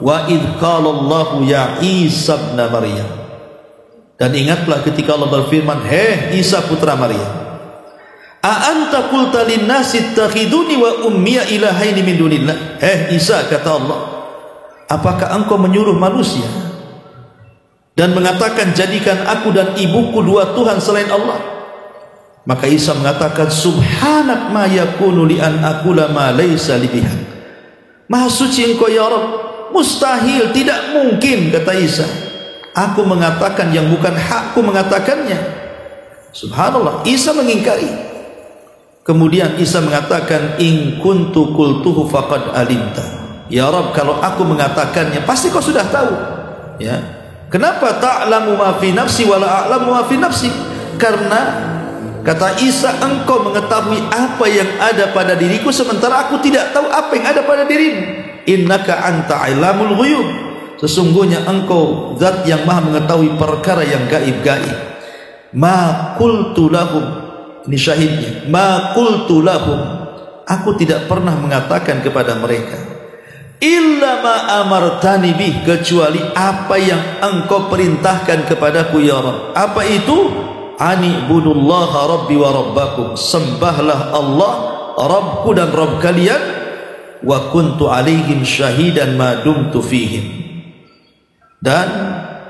Wa idh qala Allahu ya Isa ibn Maryam. Dan ingatlah ketika Allah berfirman, hei Isa putra Maryam, a anta qulta lin-nasi ittakhiduni wa ummiya ilahaini min dunillah. Isa, kata Allah, apakah engkau menyuruh manusia dan mengatakan jadikan aku dan ibuku dua Tuhan selain Allah? Maka Isa mengatakan, subhanak ma yakunu li an aqula ma laysa li bihaq. Maha suci engkau ya Rabb, mustahil, tidak mungkin, kata Isa, aku mengatakan yang bukan hakku mengatakannya. Subhanallah, Isa mengingkari. Kemudian Isa mengatakan, in kuntu qultuhu faqad alimta. Ya Rabb, kalau aku mengatakannya pasti kau sudah tahu. Ya, kenapa ta'lamu ma fi nafsi wa la a'lamu ma fi nafsi? Karena kata Isa, engkau mengetahui apa yang ada pada diriku sementara aku tidak tahu apa yang ada pada dirimu. Innaka anta ilamul ghuyub, sesungguhnya engkau zat yang maha mengetahui perkara yang gaib-gaib. Ma qultu lahum, ini syahidnya, ma qultu lahum, aku tidak pernah mengatakan kepada mereka, illa ma amartani bih, kecuali apa yang engkau perintahkan kepadaku ya Rabb. Apa itu? Ani budullaha rabbi wa rabbakum, sembahlah Allah Rabbku dan Rabb kalian. Wa kuntu alaihim syahidan ma dumtu fihim, dan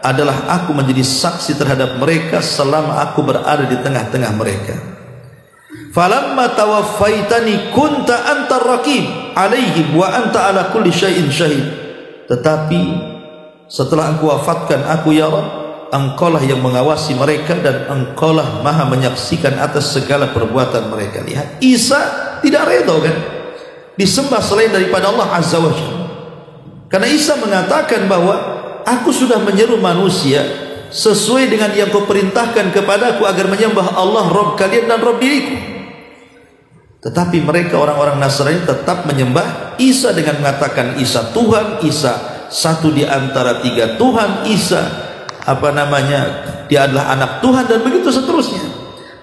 adalah aku menjadi saksi terhadap mereka selama aku berada di tengah-tengah mereka. Falamma tawaffaitani kunta antar raqib alaihim wa anta ala kulli syai'in syahid. Tetapi setelah engkau wafatkan aku ya Rabb, engkaulah yang mengawasi mereka dan engkaulah maha menyaksikan atas segala perbuatan mereka. Lihat, Isa tidak redha kan? disembah selain daripada Allah Azza wa Jalla. Karena Isa mengatakan bahwa aku sudah menyeru manusia sesuai dengan yang kau perintahkan kepadaku agar menyembah Allah Rabb kalian dan Rabb diriku. Tetapi mereka orang-orang Nasrani tetap menyembah Isa dengan mengatakan Isa Tuhan, Isa satu di antara tiga Tuhan, Isa dia adalah anak Tuhan, dan begitu seterusnya.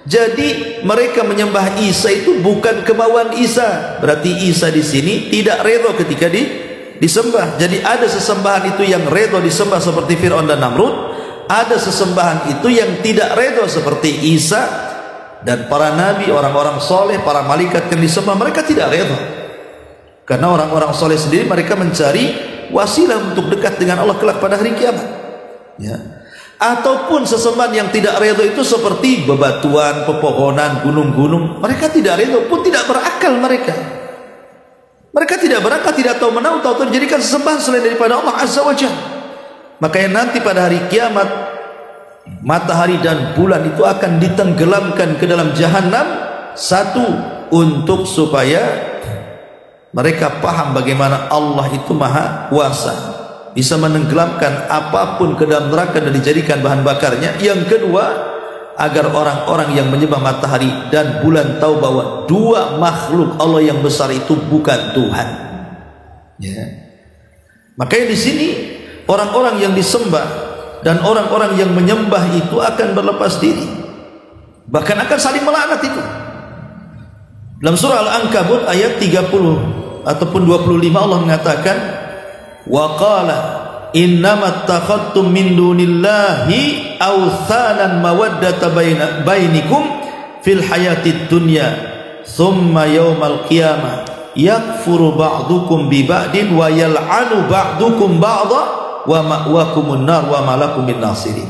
Jadi mereka menyembah Isa itu bukan kemauan Isa. Berarti Isa di sini tidak redha ketika disembah. Jadi ada sesembahan itu yang redha disembah seperti Fir'aun dan Namrud, ada sesembahan itu yang tidak redha seperti Isa dan para nabi, orang-orang soleh, para malaikat yang disembah, mereka tidak redha. Karena orang-orang soleh sendiri mereka mencari wasilah untuk dekat dengan Allah kelak pada hari kiamat. Ya. Ataupun sesembahan yang tidak redha itu seperti bebatuan, pepohonan, gunung-gunung, mereka tidak redha pun tidak berakal mereka. Mereka tidak berakal, tidak tahu menahu, tahu dijadikan sesembahan selain daripada Allah Azza wa Jalla. Makanya nanti pada hari kiamat matahari dan bulan itu akan ditenggelamkan ke dalam jahanam, satu untuk supaya mereka paham bagaimana Allah itu maha kuasa, bisa menenggelamkan apapun ke dalam neraka dan dijadikan bahan bakarnya. Yang kedua, agar orang-orang yang menyembah matahari dan bulan tahu bahwa dua makhluk Allah yang besar itu bukan Tuhan. Ya. Makanya di sini orang-orang yang disembah dan orang-orang yang menyembah itu akan berlepas diri, bahkan akan saling melaknat itu. Dalam surah Al-Ankabut ayat 30 ataupun 25 Allah mengatakan, wa qala innamat takhadtum min dunillahi awthanan mawaddata bainikum fil hayatid dunya thumma yawmal qiyamah yakfuru ba'dukum bi ba'din wa yal'anu ba'dukum ba'dha wa ma'wakumun nar wa malakum min nasirin.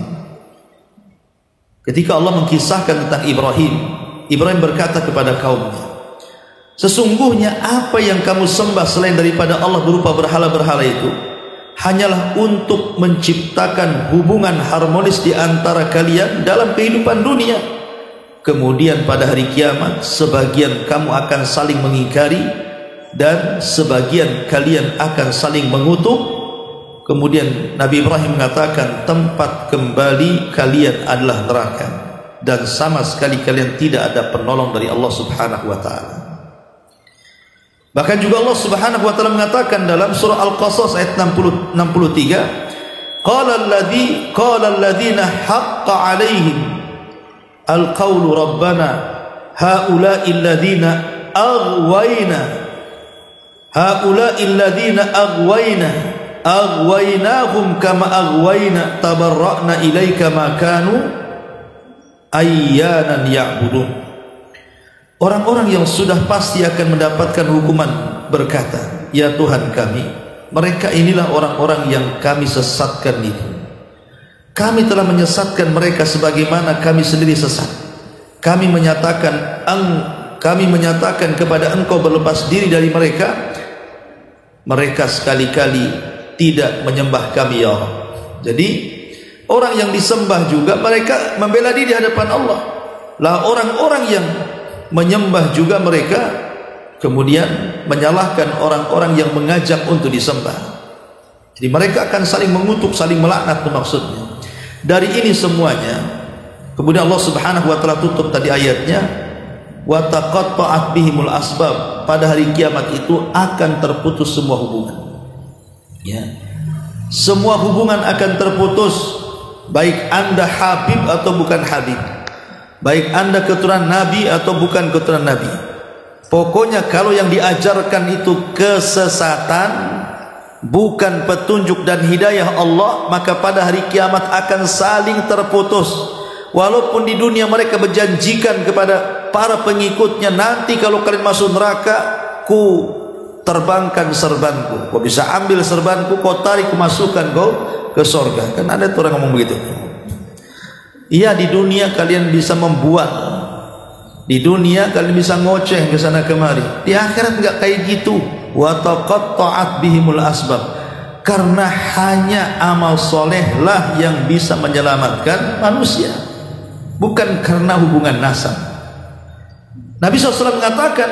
Ketika Allah mengkisahkan tentang Ibrahim berkata kepada kaumnya, sesungguhnya apa yang kamu sembah selain daripada Allah berupa berhala-berhala itu hanyalah untuk menciptakan hubungan harmonis di antara kalian dalam kehidupan dunia. Kemudian pada hari kiamat sebagian kamu akan saling mengingkari dan sebagian kalian akan saling mengutuk. Kemudian Nabi Ibrahim mengatakan, tempat kembali kalian adalah neraka dan sama sekali kalian tidak ada penolong dari Allah Subhanahu wa taala. Bahkan juga Allah Subhanahu wa taala mengatakan dalam surah Al-Qasas ayat 63, qala alladziina haqqa 'alaihim al-qaulu rabbana haula'i alladziina aghwaynahum kama aghwayna tabarra'na ilaika ma kanu ayyanan ya'budun. Orang-orang yang sudah pasti akan mendapatkan hukuman berkata, ya Tuhan kami, mereka inilah orang-orang yang kami sesatkan itu. Kami telah menyesatkan mereka sebagaimana kami sendiri sesat. Kami menyatakan kepada engkau berlepas diri dari mereka. Mereka sekali-kali tidak menyembah kami ya Allah. Jadi orang yang disembah juga mereka membela diri di hadapan Allah. Lah orang-orang yang menyembah juga mereka kemudian menyalahkan orang-orang yang mengajak untuk disembah. Jadi mereka akan saling mengutuk, saling melaknat maksudnya. Dari ini semuanya kemudian Allah Subhanahu wa taala tutup tadi ayatnya, wa taqatta'at bihimul asbab. Pada hari kiamat itu akan terputus semua hubungan. Ya. Semua hubungan akan terputus, baik Anda Habib atau bukan Habib, baik Anda keturunan Nabi atau bukan keturunan Nabi. Pokoknya kalau yang diajarkan itu kesesatan, bukan petunjuk dan hidayah Allah, maka pada hari kiamat akan saling terputus. Walaupun di dunia mereka berjanjikan kepada para pengikutnya, nanti kalau kalian masuk neraka, ku terbangkan serbanku, kau bisa ambil serbanku, kau tarik masukkan kau ke surga. Kan ada orang ngomong begitu. Iya, di dunia kalian bisa membuat, di dunia kalian bisa ngoceh ke sana kemari. Di akhirat enggak kayak gitu. Wa taqatta'at bihimul asbab. Karena hanya amal solehlah yang bisa menyelamatkan manusia, bukan karena hubungan nasab. Nabi SAW mengatakan,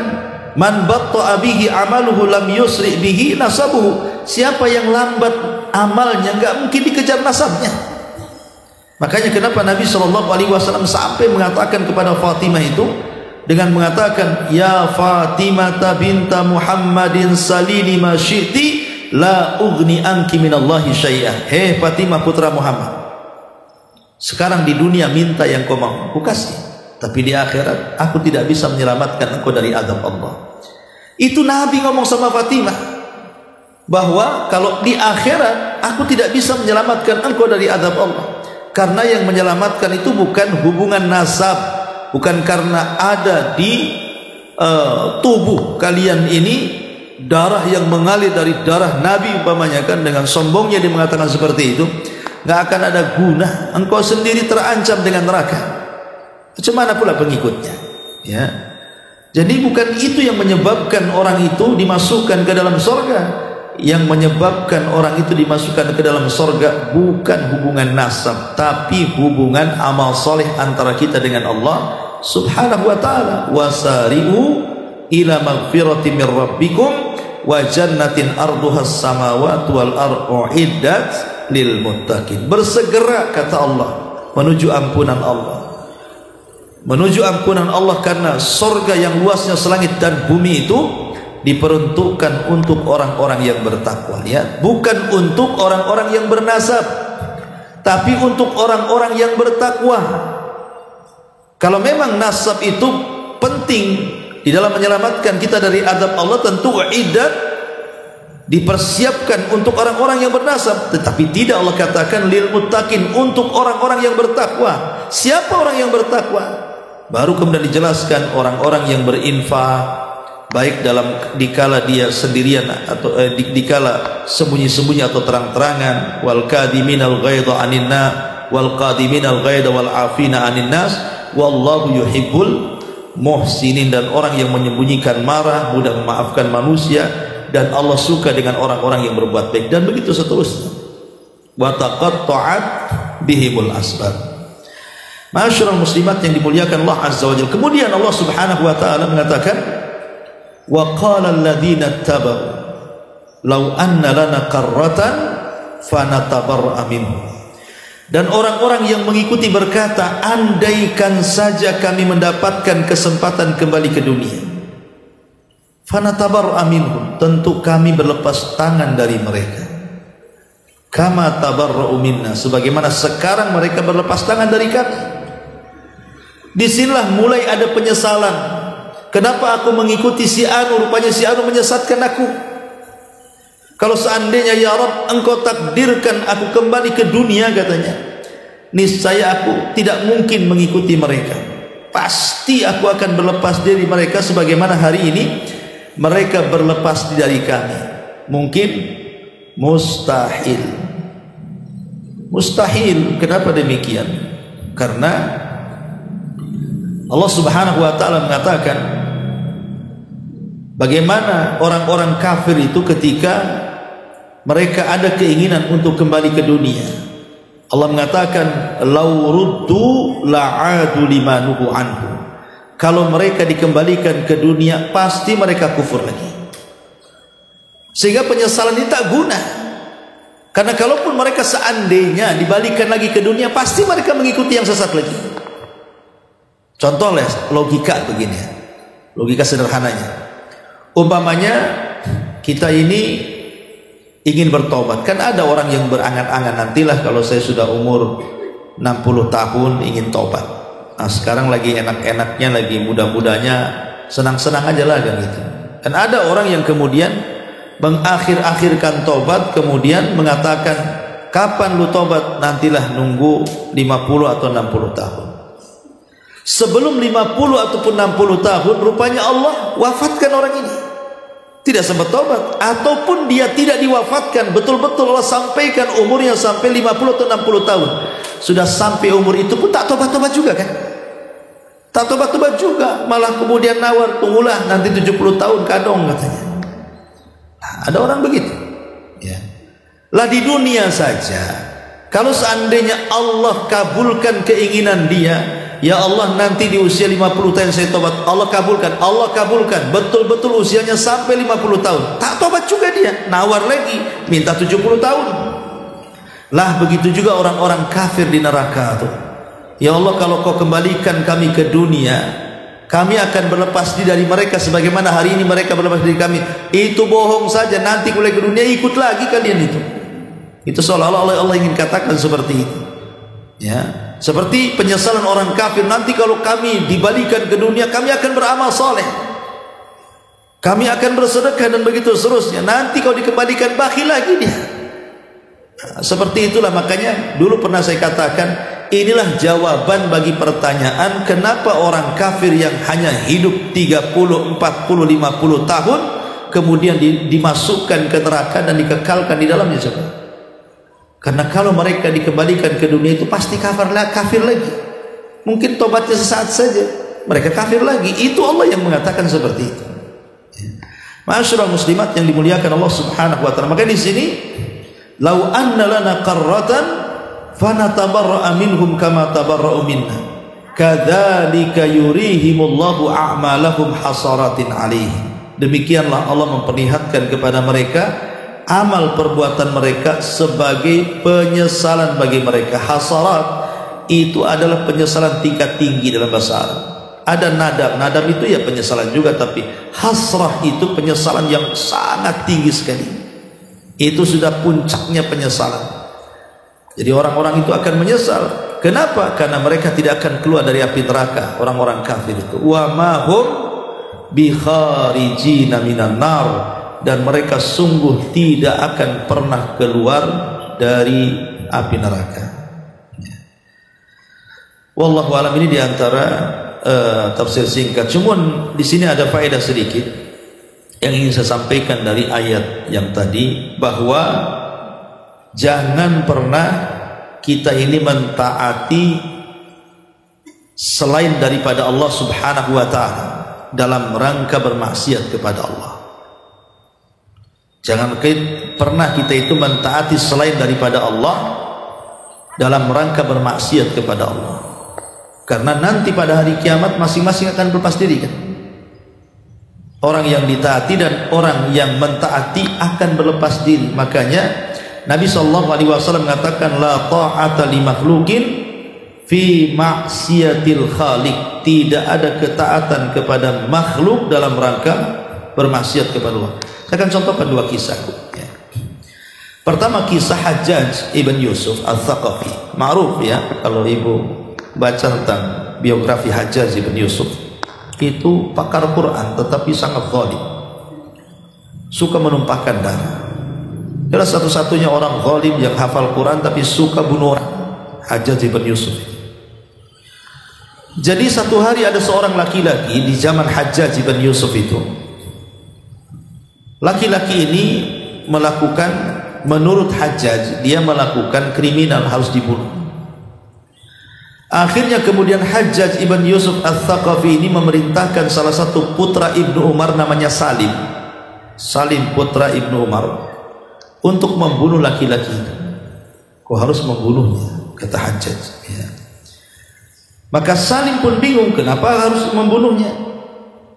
Man batta'a bihi amaluhu lam yusri bihi nasabuhu. Siapa yang lambat amalnya enggak mungkin dikejar nasabnya. Makanya kenapa Nabi SAW sampai mengatakan kepada Fatimah itu dengan mengatakan, ya Fatimah binta Muhammadin salini ma syi'ti la ugni anki minallahi syai'ah. Hei Fatimah putra Muhammad, sekarang di dunia minta yang kau mau, aku kasih, tapi di akhirat aku tidak bisa menyelamatkan engkau dari azab Allah. Itu Nabi ngomong sama Fatimah bahwa kalau di akhirat aku tidak bisa menyelamatkan engkau dari azab Allah, karena yang menyelamatkan itu bukan hubungan nasab, bukan karena ada di tubuh kalian ini darah yang mengalir dari darah Nabi umpamanya kan, dengan sombongnya dia mengatakan seperti itu, nggak akan ada guna, engkau sendiri terancam dengan neraka, macam mana pula pengikutnya, ya. Jadi bukan itu yang menyebabkan orang itu dimasukkan ke dalam surga. Yang menyebabkan orang itu dimasukkan ke dalam surga bukan hubungan nasab, tapi hubungan amal soleh antara kita dengan Allah Subhanahu wa ta'ala. Wasari'u ila magfirati min rabbikum wa jannatin arduhas samawati wal ardu iddat lil muttaqin. Bersegera kata Allah menuju ampunan Allah, menuju ampunan Allah, karena surga yang luasnya selangit dan bumi itu diperuntukkan untuk orang-orang yang bertakwa, ya, bukan untuk orang-orang yang bernasab, tapi untuk orang-orang yang bertakwa. Kalau memang nasab itu penting di dalam menyelamatkan kita dari azab Allah, tentu iddat dipersiapkan untuk orang-orang yang bernasab, tetapi tidak Allah katakan lil muttaqin, untuk orang-orang yang bertakwa. Siapa orang yang bertakwa? Baru kemudian dijelaskan orang-orang yang berinfak, baik dalam dikala dia sendirian atau dikala sembunyi-sembunyi atau terang-terangan. Wal kadiminal ghaidha anin nas wal qadiminal ghaidha wal afina anin nas wallahu yuhibbul muhsinin. Dan orang yang menyembunyikan marah, mudah memaafkan manusia, dan Allah suka dengan orang-orang yang berbuat baik, dan begitu seterusnya. Wa taqatta'at bihimul asbab. Ma'asyiral muslimat yang dimuliakan Allah Azza wa Jalla. Kemudian Allah Subhanahu wa taala mengatakan, wa qala alladziina ittaba'u law anna lana qarratan fanatabarra minhum. Dan orang-orang yang mengikuti berkata, andaikan saja kami mendapatkan kesempatan kembali ke dunia, fanatabarra minhum, tentu kami berlepas tangan dari mereka, kama tabarra'u minna, sebagaimana sekarang mereka berlepas tangan dari kami. Disinilah mulai ada penyesalan. Kenapa aku mengikuti si Anu, rupanya si Anu menyesatkan aku. Kalau seandainya ya Rabb engkau takdirkan aku kembali ke dunia, katanya, niscaya aku tidak mungkin mengikuti mereka, pasti aku akan berlepas diri mereka sebagaimana hari ini mereka berlepas dari kami. Mungkin? Mustahil. Mustahil. Kenapa demikian? Karena Allah Subhanahu wa taala mengatakan bagaimana orang-orang kafir itu ketika mereka ada keinginan untuk kembali ke dunia. Allah mengatakan lau ruddu la'adu limanuhu anhu. Kalau mereka dikembalikan ke dunia, pasti mereka kufur lagi. Sehingga penyesalan ini tak guna. Karena kalaupun mereka seandainya dibalikan lagi ke dunia, pasti mereka mengikuti yang sesat lagi. Contoh logika begini, logika sederhananya. Umpamanya kita ini ingin bertobat, kan ada orang yang berangan-angan, nantilah kalau saya sudah umur 60 tahun ingin tobat. Nah sekarang lagi enak-enaknya, lagi muda-mudanya, senang-senang aja lah kan gitu. Dan ada orang yang kemudian mengakhir-akhirkan tobat, kemudian mengatakan, kapan lu tobat? Nantilah nunggu 50 atau 60 tahun. Sebelum 50 ataupun 60 tahun rupanya Allah wafatkan orang ini, tidak sempat tobat, ataupun dia tidak diwafatkan, betul-betul Allah sampaikan umurnya sampai 50 atau 60 tahun. Sudah sampai umur itu pun tak tobat-tobat juga kan, tak tobat-tobat juga, malah kemudian nawar, tunggulah nanti 70 tahun kadong katanya. Nah, ada orang begitu ya. Lah di dunia saja, kalau seandainya Allah kabulkan keinginan dia, ya Allah nanti di usia 50 tahun saya tobat. Allah kabulkan, Allah kabulkan. Betul-betul usianya sampai 50 tahun. Tak tobat juga dia, nawar lagi, minta 70 tahun. Lah begitu juga orang-orang kafir di neraka tuh. Ya Allah kalau kau kembalikan kami ke dunia, kami akan berlepas diri dari mereka sebagaimana hari ini mereka berlepas diri kami. Itu bohong saja, nanti kembali ke dunia ikut lagi kalian itu. Itu seolah-olah Allah ingin katakan seperti itu. Ya. Seperti penyesalan orang kafir, nanti kalau kami dibalikan ke dunia kami akan beramal soleh, kami akan bersedekah dan begitu seterusnya. Nanti kalau dikembalikan bakhil lagi dia. Nah, seperti itulah makanya dulu pernah saya katakan, inilah jawaban bagi pertanyaan kenapa orang kafir yang hanya hidup 30, 40, 50 tahun kemudian dimasukkan ke neraka dan dikekalkan di dalamnya. Coba. Karena kalau mereka dikembalikan ke dunia itu pasti kafir lagi. Mungkin tobatnya sesaat saja, mereka kafir lagi. Itu Allah yang mengatakan seperti itu. Ma'asyiral muslimat yang dimuliakan Allah Subhanahu wa taala. Maka di sini, "Lau anna lana qarratan fanatabarra'a minhum kama tabarra'u minna. Kadzalika yurihimullahu a'malahum hasaratin 'alaihim." Demikianlah Allah memperlihatkan kepada mereka amal perbuatan mereka sebagai penyesalan bagi mereka. Hasarat itu adalah penyesalan tingkat tinggi dalam bahasa Arab. Ada nadam, nadam itu ya penyesalan juga, tapi hasrah itu penyesalan yang sangat tinggi sekali. Itu sudah puncaknya penyesalan. Jadi orang-orang itu akan menyesal. Kenapa? Karena mereka tidak akan keluar dari api neraka. Orang-orang kafir itu, wa ma hum bi kharijina minan nar, dan mereka sungguh tidak akan pernah keluar dari api neraka. Wallahu alam. Ini diantara tafsir singkat. Cuman di sini ada faedah sedikit yang ingin saya sampaikan dari ayat yang tadi, bahwa jangan pernah kita ini mentaati selain daripada Allah Subhanahu wa taala dalam rangka bermaksiat kepada Allah. Jangan pernah kita itu mentaati selain daripada Allah dalam rangka bermaksiat kepada Allah. Karena nanti pada hari kiamat masing-masing akan berlepas diri kan. Orang yang ditaati dan orang yang mentaati akan berlepas diri. Makanya Nabi SAW mengatakan, la ta'ata li makhlukin fi maksiatil khaliq. Tidak ada ketaatan kepada makhluk dalam rangka bermaksiat kepada Allah. Saya akan contohkan dua kisah. Ya. Pertama kisah Hajjaj ibn Yusuf al-Thaqafi. Ma'ruf ya, kalau ibu baca tentang biografi Hajjaj ibn Yusuf, itu pakar Quran tetapi sangat zalim, suka menumpahkan darah. Adalah satu-satunya orang zalim yang hafal Quran tapi suka bunuh orang, Hajjaj ibn Yusuf. Jadi satu hari ada seorang laki-laki di zaman Hajjaj ibn Yusuf itu. Laki-laki ini melakukan, menurut Hajjaj, dia melakukan kriminal, harus dibunuh. Akhirnya kemudian Hajjaj ibn Yusuf al-Thaqafi ini memerintahkan salah satu putra Ibnu Umar namanya Salim. Salim putra Ibnu Umar untuk membunuh laki-laki itu. Kau harus membunuhnya, kata Hajjaj. Ya. Maka Salim pun bingung kenapa harus membunuhnya.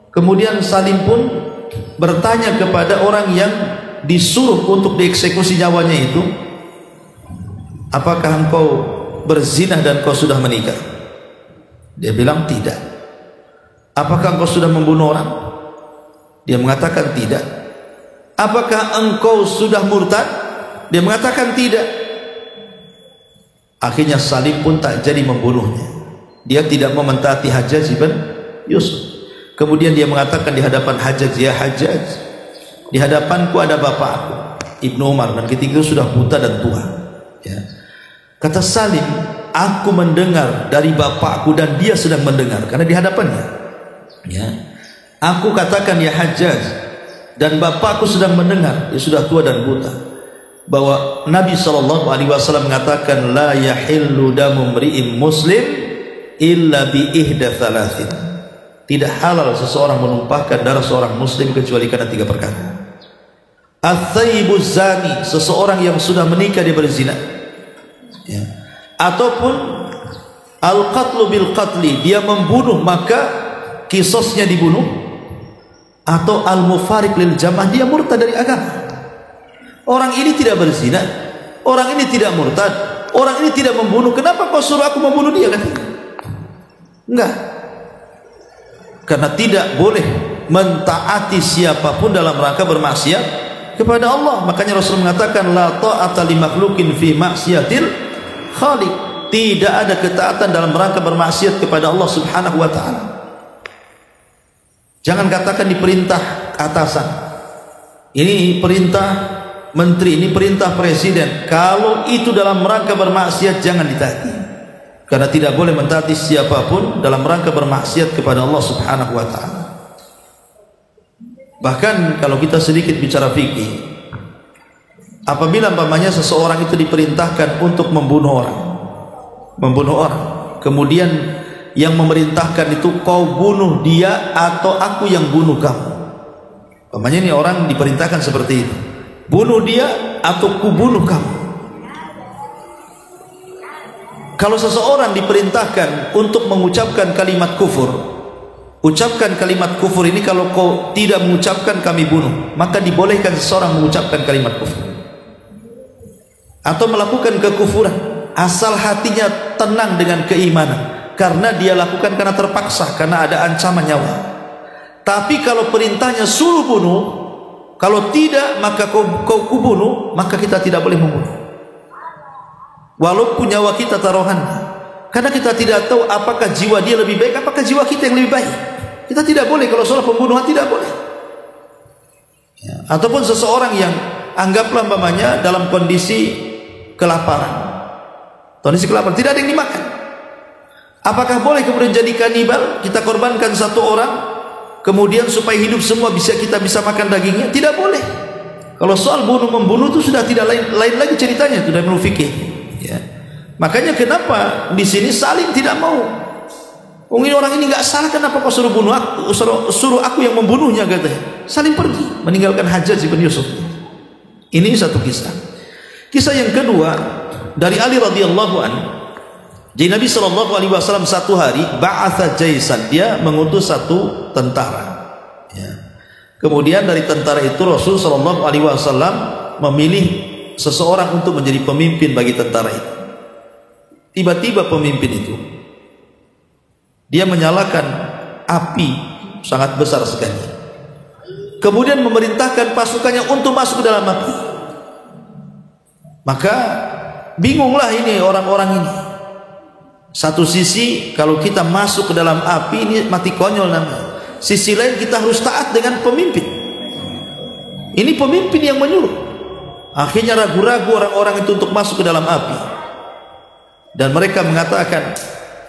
Kemudian Salim pun bertanya kepada orang yang disuruh untuk dieksekusi nyawanya itu, apakah engkau berzinah dan kau sudah menikah? Dia bilang tidak. Apakah engkau sudah membunuh orang? Dia mengatakan tidak. Apakah engkau sudah murtad? Dia mengatakan tidak. Akhirnya Salim pun tak jadi membunuhnya. Dia tidak mau mentaati Hajjaj ibn Yusuf. Kemudian dia mengatakan di hadapan Hajjaj, ya Hajjaj, di hadapanku ada bapakku Ibnu Umar, dan ketika itu sudah buta dan tua. Ya. Kata Salim, aku mendengar dari bapakku dan dia sedang mendengar, karena di hadapannya. Ya. Aku katakan ya Hajjaj, dan bapakku sedang mendengar, dia sudah tua dan buta, bahwa Nabi SAW mengatakan, la yahillu damu mri'im muslim illa bi ihda thalathin. Tidak halal seseorang menumpahkan darah seorang muslim kecuali karena tiga perkara. Ats-tsayyibuz zani, seseorang yang sudah menikah dia berzina. Ya. Ataupun Al-qatlu bil qatli, dia membunuh maka qisasnya dibunuh, atau al-mufariq lil jamaah, dia murtad dari agama. Orang ini tidak berzina, orang ini tidak murtad, orang ini tidak membunuh, kenapa kau suruh aku membunuh dia? Kan enggak, karena tidak boleh mentaati siapapun dalam rangka bermaksiat kepada Allah. Makanya Rasul mengatakan la ta'ata li makhluqin fi maksiatil khaliq, tidak ada ketaatan dalam rangka bermaksiat kepada Allah Subhanahu wa taala. Jangan katakan diperintah atasan, ini perintah menteri, ini perintah presiden, kalau itu dalam rangka bermaksiat jangan ditaati, karena tidak boleh mentaati siapapun dalam rangka bermaksiat kepada Allah Subhanahu wa taala. Bahkan kalau kita sedikit bicara fikih, apabila umpamanya seseorang itu diperintahkan untuk membunuh orang, kemudian yang memerintahkan itu kau bunuh dia atau aku yang bunuh kamu. Umpamanya ini orang diperintahkan seperti itu, bunuh dia atau ku bunuh kamu. Kalau seseorang diperintahkan untuk mengucapkan kalimat kufur, ucapkan kalimat kufur ini, kalau kau tidak mengucapkan kami bunuh, maka dibolehkan seseorang mengucapkan kalimat kufur atau melakukan kekufuran asal hatinya tenang dengan keimanan, karena dia lakukan karena terpaksa, karena ada ancaman nyawa. Tapi kalau perintahnya suruh bunuh, kalau tidak maka kau kubunuh, maka kita tidak boleh membunuh walaupun nyawa kita taruhannya, karena kita tidak tahu apakah jiwa dia lebih baik, apakah jiwa kita yang lebih baik. Kita tidak boleh, kalau soal pembunuhan tidak boleh ya. Ataupun seseorang yang anggaplah umpamanya dalam kondisi kelaparan, tidak ada yang dimakan, apakah boleh kemudian jadi kanibal, kita korbankan satu orang kemudian supaya hidup semua kita bisa makan dagingnya? Tidak boleh. Kalau soal bunuh membunuh itu sudah tidak lain lagi ceritanya, sudah menurut fikih ya. Makanya kenapa di sini saling tidak mau, mungkin orang ini nggak salah, kenapa kau suruh bunuh aku, suruh aku yang membunuhnya, katanya. Saling pergi meninggalkan Hajjaj bin Yusuf. Ini satu kisah. Kisah yang kedua dari Ali radhiyallahu anhu. Jadi Nabi SAW satu hari ba'atha jaisan, dia mengutus satu tentara ya. Kemudian dari tentara itu Rasul SAW memilih seseorang untuk menjadi pemimpin bagi tentara itu. Tiba-tiba pemimpin itu dia menyalakan api sangat besar sekali, kemudian memerintahkan pasukannya untuk masuk ke dalam api. Maka bingunglah ini orang-orang ini. Satu sisi kalau kita masuk ke dalam api ini mati konyol namanya, sisi lain kita harus taat dengan pemimpin. Ini pemimpin yang menyuruh. Akhirnya ragu-ragu orang-orang itu untuk masuk ke dalam api, dan mereka mengatakan,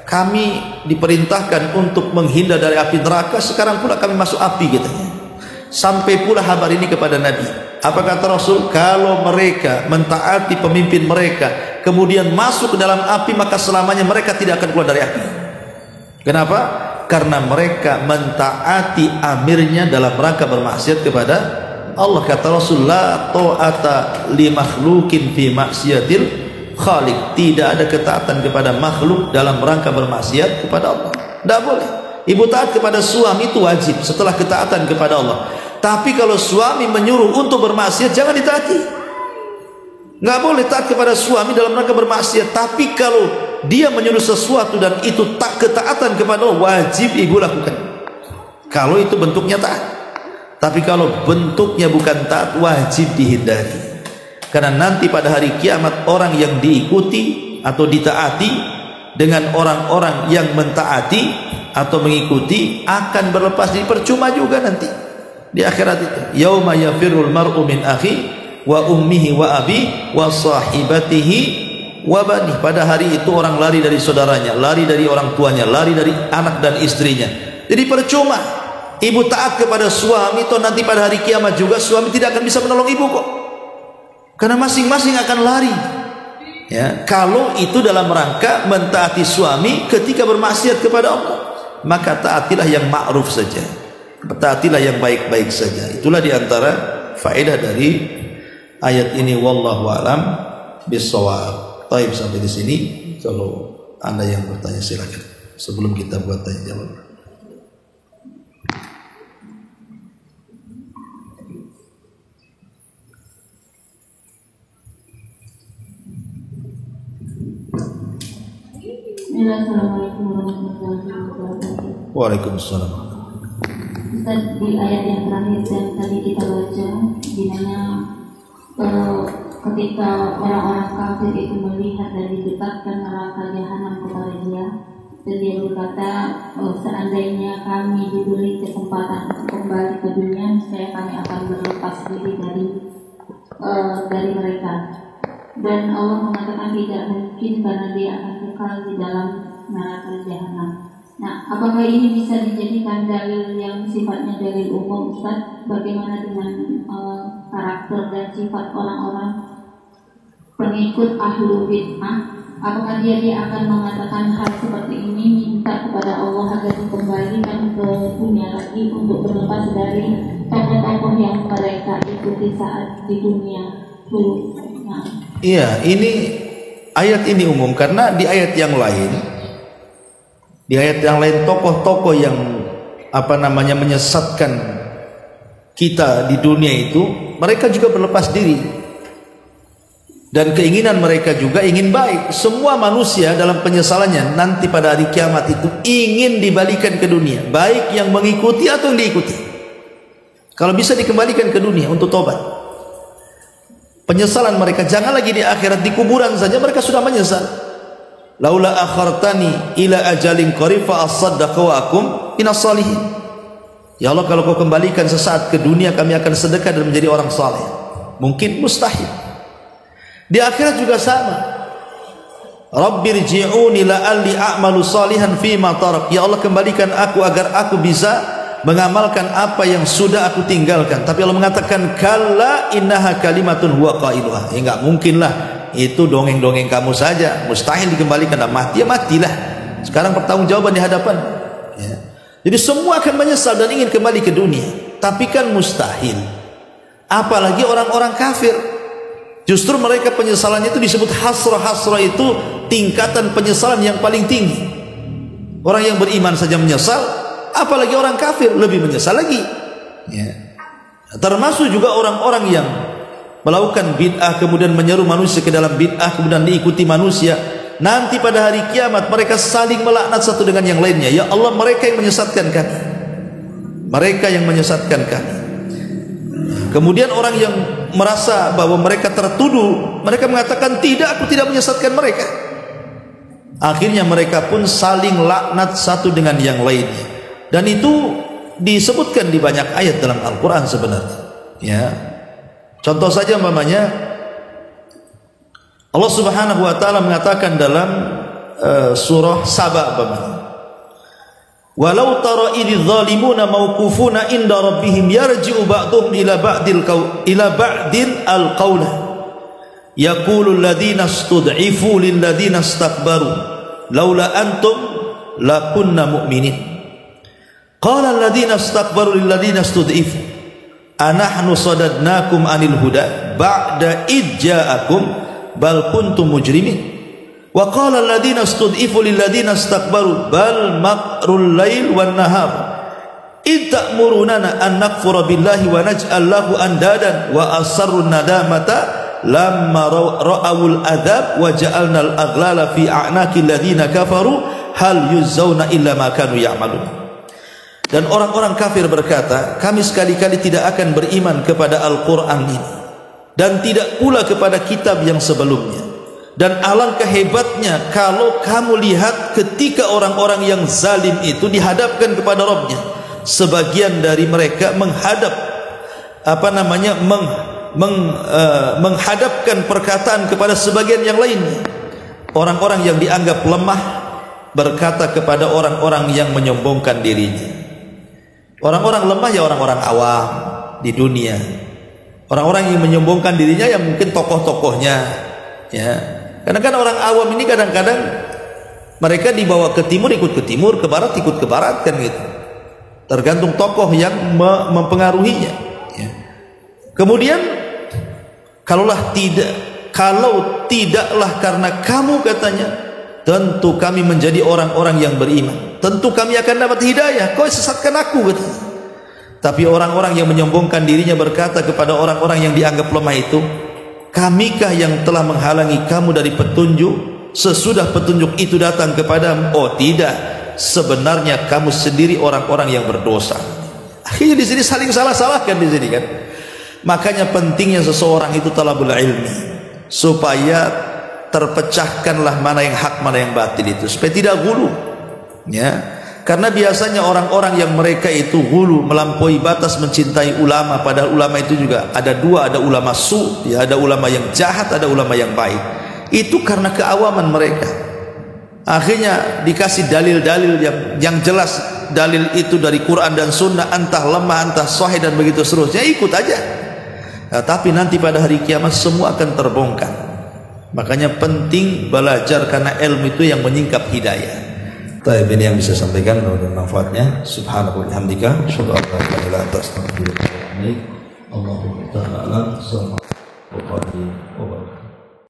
kami diperintahkan untuk menghindar dari api neraka, sekarang pula kami masuk api, katanya. Sampai pula kabar ini kepada Nabi. Apa kata Rasul? Kalau mereka mentaati pemimpin mereka kemudian masuk ke dalam api, maka selamanya mereka tidak akan keluar dari api. Kenapa? Karena mereka mentaati amirnya dalam rangka bermaksiat kepada Allah. Kata Rasul, la ta'ata li makhluqin fi maksiatil khaliq, tidak ada ketaatan kepada makhluk dalam rangka bermaksiat kepada Allah. Tidak boleh. Ibu taat kepada suami itu wajib setelah ketaatan kepada Allah. Tapi kalau suami menyuruh untuk bermaksiat, jangan ditaati. Nggak boleh taat kepada suami dalam rangka bermaksiat. Tapi kalau dia menyuruh sesuatu dan itu tak ketaatan kepada Allah, wajib ibu lakukan. Kalau itu bentuknya taat. Tapi kalau bentuknya bukan taat, wajib dihindari. Karena nanti pada hari kiamat orang yang diikuti atau ditaati dengan orang-orang yang mentaati atau mengikuti akan berlepas diri, percuma juga nanti di akhirat itu. Yauma yafirul mar'u min akhi wa ummihi wa abi wa sahibatihi wa bani. Pada hari itu orang lari dari saudaranya, lari dari orang tuanya, lari dari anak dan istrinya. Jadi percuma ibu taat kepada suami, toh nanti pada hari kiamat juga suami tidak akan bisa menolong ibu kok, karena masing-masing akan lari ya. Kalau itu dalam rangka mentaati suami ketika bermaksiat kepada Allah, maka taatilah yang ma'ruf saja, taatilah yang baik-baik saja. Itulah diantara faedah dari ayat ini. Wallahu a'lam bishawab. Baik, sampai di sini. Kalau Anda yang bertanya silakan sebelum kita buat tanya jawab. Assalamualaikum warahmatullahi wabarakatuh. Waalaikumsalam. Ustaz, di ayat yang terakhir yang tadi kita baca, di mana ketika orang-orang kafir itu melihat dan didekatkan neraka jahanam kepada dia, dan dia berkata, seandainya kami diberi kesempatan untuk kembali ke dunia, saya kami akan berlepas diri dari mereka. Dan Allah mengatakan tidak mungkin karena dia akan kekal di dalam neraka jahanam. Nah, apakah ini bisa dijadikan dalil yang sifatnya dalil umum, Ustaz? Bagaimana dengan karakter dan sifat orang-orang pengikut ahlu bid'ah? Apakah dia akan mengatakan hal seperti ini, minta kepada Allah agar dikembalikan ke dunia lagi untuk berlepas dari tokoh-tokoh yang mereka ikuti saat di dunia dulu? Nah. Iya, ini ayat ini umum karena di ayat yang lain tokoh-tokoh yang menyesatkan kita di dunia itu, mereka juga berlepas diri dan keinginan mereka juga ingin baik. Semua manusia dalam penyesalannya nanti pada hari kiamat itu ingin dibalikan ke dunia, baik yang mengikuti atau yang diikuti. Kalau bisa dikembalikan ke dunia untuk tobat. Penyesalan mereka jangan lagi di akhirat, di kuburan saja mereka sudah menyesal. Laula akhartani ila ajalin qarib fa asaddaqa wa akum minas salihin. Ya Allah, kalau kau kembalikan sesaat ke dunia, kami akan sedekah dan menjadi orang saleh. Mungkin mustahil. Di akhirat juga sama. Rabbirji'uni la'alli a'malu salihan fi ma tarak. Ya Allah, kembalikan aku agar aku bisa mengamalkan apa yang sudah aku tinggalkan. Tapi Allah mengatakan kalla innaha kalimatun huwa qailuha. Ya enggak mungkin lah, itu dongeng-dongeng kamu saja, mustahil dikembalikan. Nah, mati ya matilah. Sekarang pertanggungjawaban di hadapan ya. Jadi semua akan menyesal dan ingin kembali ke dunia, tapi kan mustahil. Apalagi orang-orang kafir. Justru mereka penyesalannya itu disebut hasrah. Hasrah itu tingkatan penyesalan yang paling tinggi. Orang yang beriman saja menyesal, apalagi orang kafir lebih menyesal lagi ya. Termasuk juga orang-orang yang melakukan bid'ah kemudian menyeru manusia ke dalam bid'ah kemudian diikuti manusia. Nanti pada hari kiamat mereka saling melaknat satu dengan yang lainnya. Ya Allah, mereka yang menyesatkan kami, mereka yang menyesatkan kami. Kemudian orang yang merasa bahwa mereka tertuduh, mereka mengatakan tidak, aku tidak menyesatkan mereka. Akhirnya mereka pun saling laknat satu dengan yang lainnya. Dan itu disebutkan di banyak ayat dalam Al-Quran sebenarnya ya. Contoh saja umpamanya Allah Subhanahu wa taala mengatakan dalam surah Saba umpamanya, walau tara idz zalimuna mauqufuna inda rabbihim yarji'u ba'dhum ila ba'dil al-qawla yaqulu alladhina istud'ifu lil ladzina istakbaru laula antum lakunna mu'minin. Qala alladhina istakbaru lil ladzina istud'ifu anahnu sadadnakum anil huda ba'da id ja'akum bal kuntum mujrimin. Wa qala alladhina istud'ifu lil ladzina istakbaru bal makrul lail wan nahar id ta'murunana an nakfura billahi wa naj'al lahu andadan wa asarru nadamata lamma ra'awul adab wa ja'alnal aghlala fi a'naqil ladzina kafaru hal yuzzauna illa ma kanu ya'malun. Dan orang-orang kafir berkata, kami sekali-kali tidak akan beriman kepada Al-Quran ini dan tidak pula kepada kitab yang sebelumnya. Dan alangkah hebatnya kalau kamu lihat ketika orang-orang yang zalim itu dihadapkan kepada Rabbnya. Sebagian dari mereka menghadapkan perkataan kepada sebagian yang lainnya. Orang-orang yang dianggap lemah berkata kepada orang-orang yang menyombongkan dirinya. Orang-orang lemah ya orang-orang awam di dunia. Orang-orang yang menyombongkan dirinya ya mungkin tokoh-tokohnya ya. Karena kan orang awam ini kadang-kadang mereka dibawa ke timur ikut ke timur, ke barat ikut ke barat kan gitu. Tergantung tokoh yang mempengaruhinya ya. Kemudian kalau tidaklah karena kamu katanya tentu kami menjadi orang-orang yang beriman, tentu kami akan dapat hidayah. Kau sesatkan aku, kata. Tapi orang-orang yang menyombongkan dirinya berkata kepada orang-orang yang dianggap lemah itu, kamikah yang telah menghalangi kamu dari petunjuk sesudah petunjuk itu datang kepadamu? Oh tidak, sebenarnya kamu sendiri orang-orang yang berdosa. Akhirnya di sini saling salah-salahkan di sini kan. Makanya pentingnya seseorang itu talabul ilmi, supaya terpecahkanlah mana yang hak mana yang batil itu, supaya tidak gulu ya. Karena biasanya orang-orang yang mereka itu gulu, melampaui batas mencintai ulama, padahal ulama itu juga ada dua, ada ulama su ya, ada ulama yang jahat, ada ulama yang baik. Itu karena keawaman mereka. Akhirnya dikasih dalil-dalil yang jelas, dalil itu dari Quran dan Sunnah, entah lemah entah sahih dan begitu seterusnya, ikut aja. Nah, tapi nanti pada hari kiamat semua akan terbongkar. Makanya penting belajar, karena ilmu itu yang menyingkap hidayah. Baik, ini yang bisa sampaikan dan manfaatnya. Subhanallahi wa bihamdika, asyhadu an la ilaha illa anta, astaghfiruka wa atubu ilaik. Allahu ta'ala.